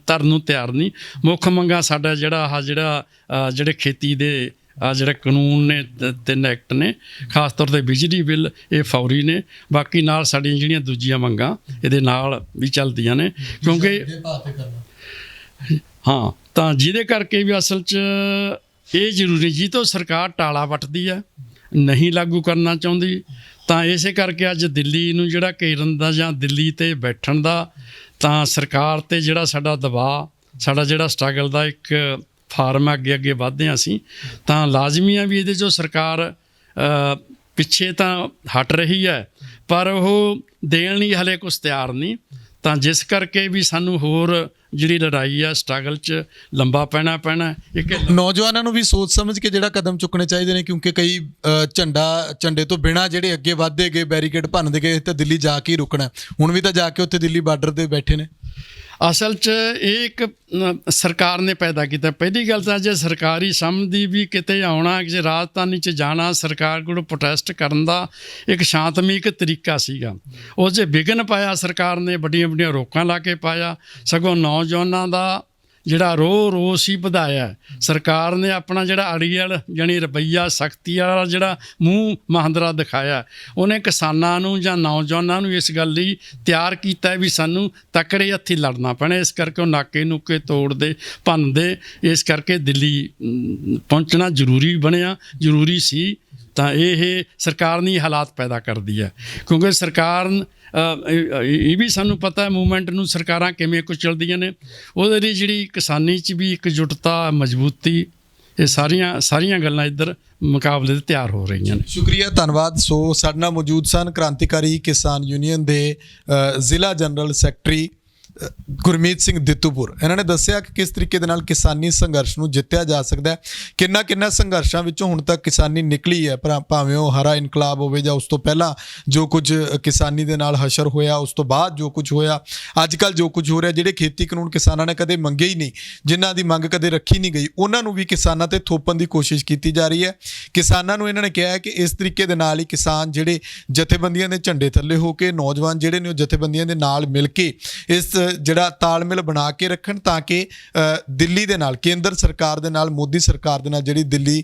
ਧਰਨ ਨੂੰ ਤਿਆਰ ਨਹੀਂ। ਮੁੱਖ ਮੰਗਾਂ ਸਾਡਾ ਜਿਹੜਾ ਜਿਹੜੇ ਖੇਤੀ ਦੇ ਜਿਹੜੇ ਕਾਨੂੰਨ ਨੇ 3 ਐਕਟ ਨੇ, ਖਾਸ ਤੌਰ 'ਤੇ ਬਿਜਲੀ ਬਿੱਲ ਇਹ ਫੌਰੀ ਨੇ। ਬਾਕੀ ਨਾਲ ਸਾਡੀਆਂ ਜਿਹੜੀਆਂ ਦੂਜੀਆਂ ਮੰਗਾਂ ਇਹਦੇ ਨਾਲ ਵੀ ਚੱਲਦੀਆਂ ਨੇ ਕਿਉਂਕਿ ਹਾਂ ਤਾਂ ਜਿਹਦੇ ਕਰਕੇ ਵੀ ਅਸਲ 'ਚ ਇਹ ਜ਼ਰੂਰੀ ਜੀ ਤੋਂ ਸਰਕਾਰ ਟਾਲਾ ਵੱਟਦੀ ਹੈ, ਨਹੀਂ ਲਾਗੂ ਕਰਨਾ ਚਾਹੁੰਦੀ। ਤਾਂ ਇਸੇ ਕਰਕੇ ਅੱਜ ਦਿੱਲੀ ਨੂੰ ਜਿਹੜਾ ਘੇਰਨ ਦਾ ਜਾਂ ਦਿੱਲੀ 'ਤੇ ਬੈਠਣ ਦਾ ਤਾਂ ਸਰਕਾਰ 'ਤੇ ਜਿਹੜਾ ਸਾਡਾ ਦਬਾਅ ਸਾਡਾ ਜਿਹੜਾ ਸਟਰਗਲ ਦਾ ਇੱਕ ਫਾਰਮ ਹੈ, ਅੱਗੇ ਵੱਧਦੇ ਹਾਂ ਅਸੀਂ। ਤਾਂ ਲਾਜ਼ਮੀ ਆ ਵੀ ਇਹਦੇ 'ਚੋਂ ਸਰਕਾਰ ਪਿੱਛੇ ਤਾਂ ਹਟ ਰਹੀ ਹੈ ਪਰ ਉਹ ਦੇਣ ਲਈ ਹਲੇ ਕੁਛ ਤਿਆਰ ਨਹੀਂ। ਤਾਂ ਜਿਸ ਕਰਕੇ ਵੀ ਸਾਨੂੰ ਹੋਰ ਜਿਹੜੀ ਲੜਾਈ ਆ ਸਟਰਗਲ 'ਚ ਲੰਬਾ ਪੈਣਾ ਇੱਕ ਨੌਜਵਾਨਾਂ ਨੂੰ ਵੀ ਸੋਚ ਸਮਝ ਕੇ ਜਿਹੜਾ ਕਦਮ ਚੁੱਕਣੇ ਚਾਹੀਦੇ ਨੇ ਕਿਉਂਕਿ ਕਈ ਝੰਡੇ ਤੋਂ ਬਿਨਾਂ ਜਿਹੜੇ ਅੱਗੇ ਵੱਧਦੇ ਗਏ, ਬੈਰੀਕੇਡ ਭੰਨਦੇ ਗਏ ਤਾਂ ਦਿੱਲੀ ਜਾ ਕੇ ਹੀ ਰੁਕਣਾ। ਹੁਣ ਵੀ ਤਾਂ ਜਾ ਕੇ ਉੱਥੇ ਦਿੱਲੀ ਬਾਰਡਰ 'ਤੇ ਬੈਠੇ ਨੇ। ਅਸਲ 'ਚ ਇਹ ਇੱਕ ਸਰਕਾਰ ਨੇ ਪੈਦਾ ਕੀਤਾ। ਪਹਿਲੀ ਗੱਲ ਤਾਂ ਜੇ ਸਰਕਾਰੀ ਸਮਝਦੀ ਵੀ ਕਿਤੇ ਆਉਣਾ, ਕਿਸੇ ਰਾਜਧਾਨੀ 'ਚ ਜਾਣਾ, ਸਰਕਾਰ ਕੋਲ ਪ੍ਰੋਟੈਸਟ ਕਰਨ ਦਾ ਇੱਕ ਸ਼ਾਂਤਮਈ ਤਰੀਕਾ ਸੀਗਾ। ਉਹ 'ਚ ਵਿਘਨ ਪਾਇਆ ਸਰਕਾਰ ਨੇ, ਵੱਡੀਆਂ ਰੋਕਾਂ ਲਾ ਕੇ ਪਾਇਆ। ਸਗੋਂ ਨੌਜਵਾਨਾਂ ਦਾ ਜਿਹੜਾ ਰੋਸ ਹੀ ਵਧਾਇਆ। ਸਰਕਾਰ ਨੇ ਆਪਣਾ ਜਿਹੜਾ ਅੜੀਅਲ ਜਾਣੀ ਰਵੱਈਆ ਸਖਤੀ ਵਾਲਾ ਜਿਹੜਾ ਮੂੰਹ ਮਹਾਂਦਰਾ ਦਿਖਾਇਆ, ਉਹਨੇ ਕਿਸਾਨਾਂ ਨੂੰ ਜਾਂ ਨੌਜਵਾਨਾਂ ਨੂੰ ਇਸ ਗੱਲ ਲਈ ਤਿਆਰ ਕੀਤਾ ਵੀ ਸਾਨੂੰ ਤਕੜੇ ਹੱਥੀਂ ਲੜਨਾ ਪੈਣਾ। ਇਸ ਕਰਕੇ ਉਹ ਨਾਕੇ ਨੂਕੇ ਤੋੜਦੇ ਭੰਨਦੇ, ਇਸ ਕਰਕੇ ਦਿੱਲੀ ਪਹੁੰਚਣਾ ਜ਼ਰੂਰੀ ਬਣਿਆ, ਜ਼ਰੂਰੀ ਸੀ। ਤਾਂ ਇਹ ਸਰਕਾਰ ਨੇ ਹਾਲਾਤ ਪੈਦਾ ਕਰਦੀ ਹੈ ਕਿਉਂਕਿ ਸਰਕਾਰ ਇਹ ਵੀ ਸਾਨੂੰ ਪਤਾ ਹੈ ਮੂਵਮੈਂਟ ਨੂੰ ਸਰਕਾਰਾਂ ਕਿਵੇਂ ਕੁਚਲਦੀਆਂ ਨੇ। ਉਹਦੇ ਲਈ ਜਿਹੜੀ ਕਿਸਾਨੀ 'ਚ ਵੀ ਇਕਜੁੱਟਤਾ, ਮਜ਼ਬੂਤੀ, ਇਹ ਸਾਰੀਆਂ ਗੱਲਾਂ ਇੱਧਰ ਮੁਕਾਬਲੇ 'ਤੇ ਤਿਆਰ ਹੋ ਰਹੀਆਂ ਨੇ। ਸ਼ੁਕਰੀਆ, ਧੰਨਵਾਦ। ਸੋ ਸਾਡੇ ਨਾਲ ਮੌਜੂਦ ਸਨ ਕ੍ਰਾਂਤੀਕਾਰੀ ਕਿਸਾਨ ਯੂਨੀਅਨ ਦੇ ਜ਼ਿਲ੍ਹਾ ਜਨਰਲ ਸੈਕਟਰੀ ਗੁਰਮੀਤ ਸਿੰਘ ਦਿੱਤੂਪੁਰ। ਇਹਨਾਂ ਨੇ ਦੱਸਿਆ ਕਿ ਕਿਸ ਤਰੀਕੇ ਦੇ ਨਾਲ ਕਿਸਾਨੀ ਸੰਘਰਸ਼ ਨੂੰ ਜਿੱਤਿਆ ਜਾ ਸਕਦਾ ਹੈ। ਕਿੰਨਾ ਸੰਘਰਸ਼ਾਂ ਵਿੱਚੋਂ ਹੁਣ ਤੱਕ ਕਿਸਾਨੀ ਨਿਕਲੀ ਹੈ, ਭਾਵੇਂ ਉਹ ਹਰਾ ਇਨਕਲਾਬ ਹੋਵੇ ਜਾਂ ਉਸ ਤੋਂ ਪਹਿਲਾਂ ਜੋ ਕੁਝ ਕਿਸਾਨੀ ਦੇ ਨਾਲ ਹਸ਼ਰ ਹੋਇਆ, ਉਸ ਤੋਂ ਬਾਅਦ ਜੋ ਕੁਝ ਹੋਇਆ, ਅੱਜ ਕੱਲ੍ਹ ਜੋ ਕੁਝ ਹੋ ਰਿਹਾ, ਜਿਹੜੇ ਖੇਤੀ ਕਾਨੂੰਨ ਕਿਸਾਨਾਂ ਨੇ ਕਦੇ ਮੰਗੇ ਹੀ ਨਹੀਂ, ਜਿਨ੍ਹਾਂ ਦੀ ਮੰਗ ਕਦੇ ਰੱਖੀ ਨਹੀਂ ਗਈ, ਉਹਨਾਂ ਨੂੰ ਵੀ ਕਿਸਾਨਾਂ 'ਤੇ ਥੋਪਣ ਦੀ ਕੋਸ਼ਿਸ਼ ਕੀਤੀ ਜਾ ਰਹੀ ਹੈ। ਕਿਸਾਨਾਂ ਨੂੰ ਇਹਨਾਂ ਨੇ ਕਿਹਾ ਹੈ ਕਿ ਇਸ ਤਰੀਕੇ ਦੇ ਨਾਲ ਹੀ ਕਿਸਾਨ ਜਿਹੜੇ ਜਥੇਬੰਦੀਆਂ ਦੇ ਝੰਡੇ ਥੱਲੇ ਹੋ ਕੇ, ਨੌਜਵਾਨ ਜਿਹੜੇ ਨੇ ਉਹ ਜਥੇਬੰਦੀਆਂ ਦੇ ਨਾਲ ਮਿਲ ਕੇ ਇਸ ਜਿਹੜਾ ਤਾਲਮੇਲ ਬਣਾ ਕੇ ਰੱਖਣ ਤਾਂ ਕਿ ਦਿੱਲੀ ਦੇ ਨਾਲ, ਕੇਂਦਰ ਸਰਕਾਰ ਦੇ ਨਾਲ, ਮੋਦੀ ਸਰਕਾਰ ਦੇ ਨਾਲ ਜਿਹੜੀ ਦਿੱਲੀ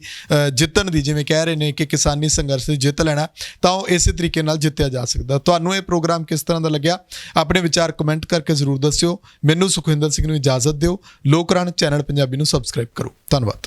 ਜਿੱਤਣ ਦੀ, ਜਿਵੇਂ ਕਹਿ ਰਹੇ ਨੇ ਕਿ ਕਿਸਾਨੀ ਸੰਘਰਸ਼ ਦੀ ਜਿੱਤ ਲੈਣਾ, ਤਾਂ ਉਹ ਇਸੇ ਤਰੀਕੇ ਨਾਲ ਜਿੱਤਿਆ ਜਾ ਸਕਦਾ। ਤੁਹਾਨੂੰ ਇਹ ਪ੍ਰੋਗਰਾਮ ਕਿਸ ਤਰ੍ਹਾਂ ਦਾ ਲੱਗਿਆ? ਆਪਣੇ ਵਿਚਾਰ ਕਮੈਂਟ ਕਰਕੇ ਜ਼ਰੂਰ ਦੱਸਿਓ। ਮੈਨੂੰ ਸੁਖਵਿੰਦਰ ਸਿੰਘ ਨੂੰ ਇਜਾਜ਼ਤ ਦਿਓ। ਲੋਕ ਰਾਣ ਚੈਨਲ ਪੰਜਾਬੀ ਨੂੰ ਸਬਸਕ੍ਰਾਈਬ ਕਰੋ। ਧੰਨਵਾਦ।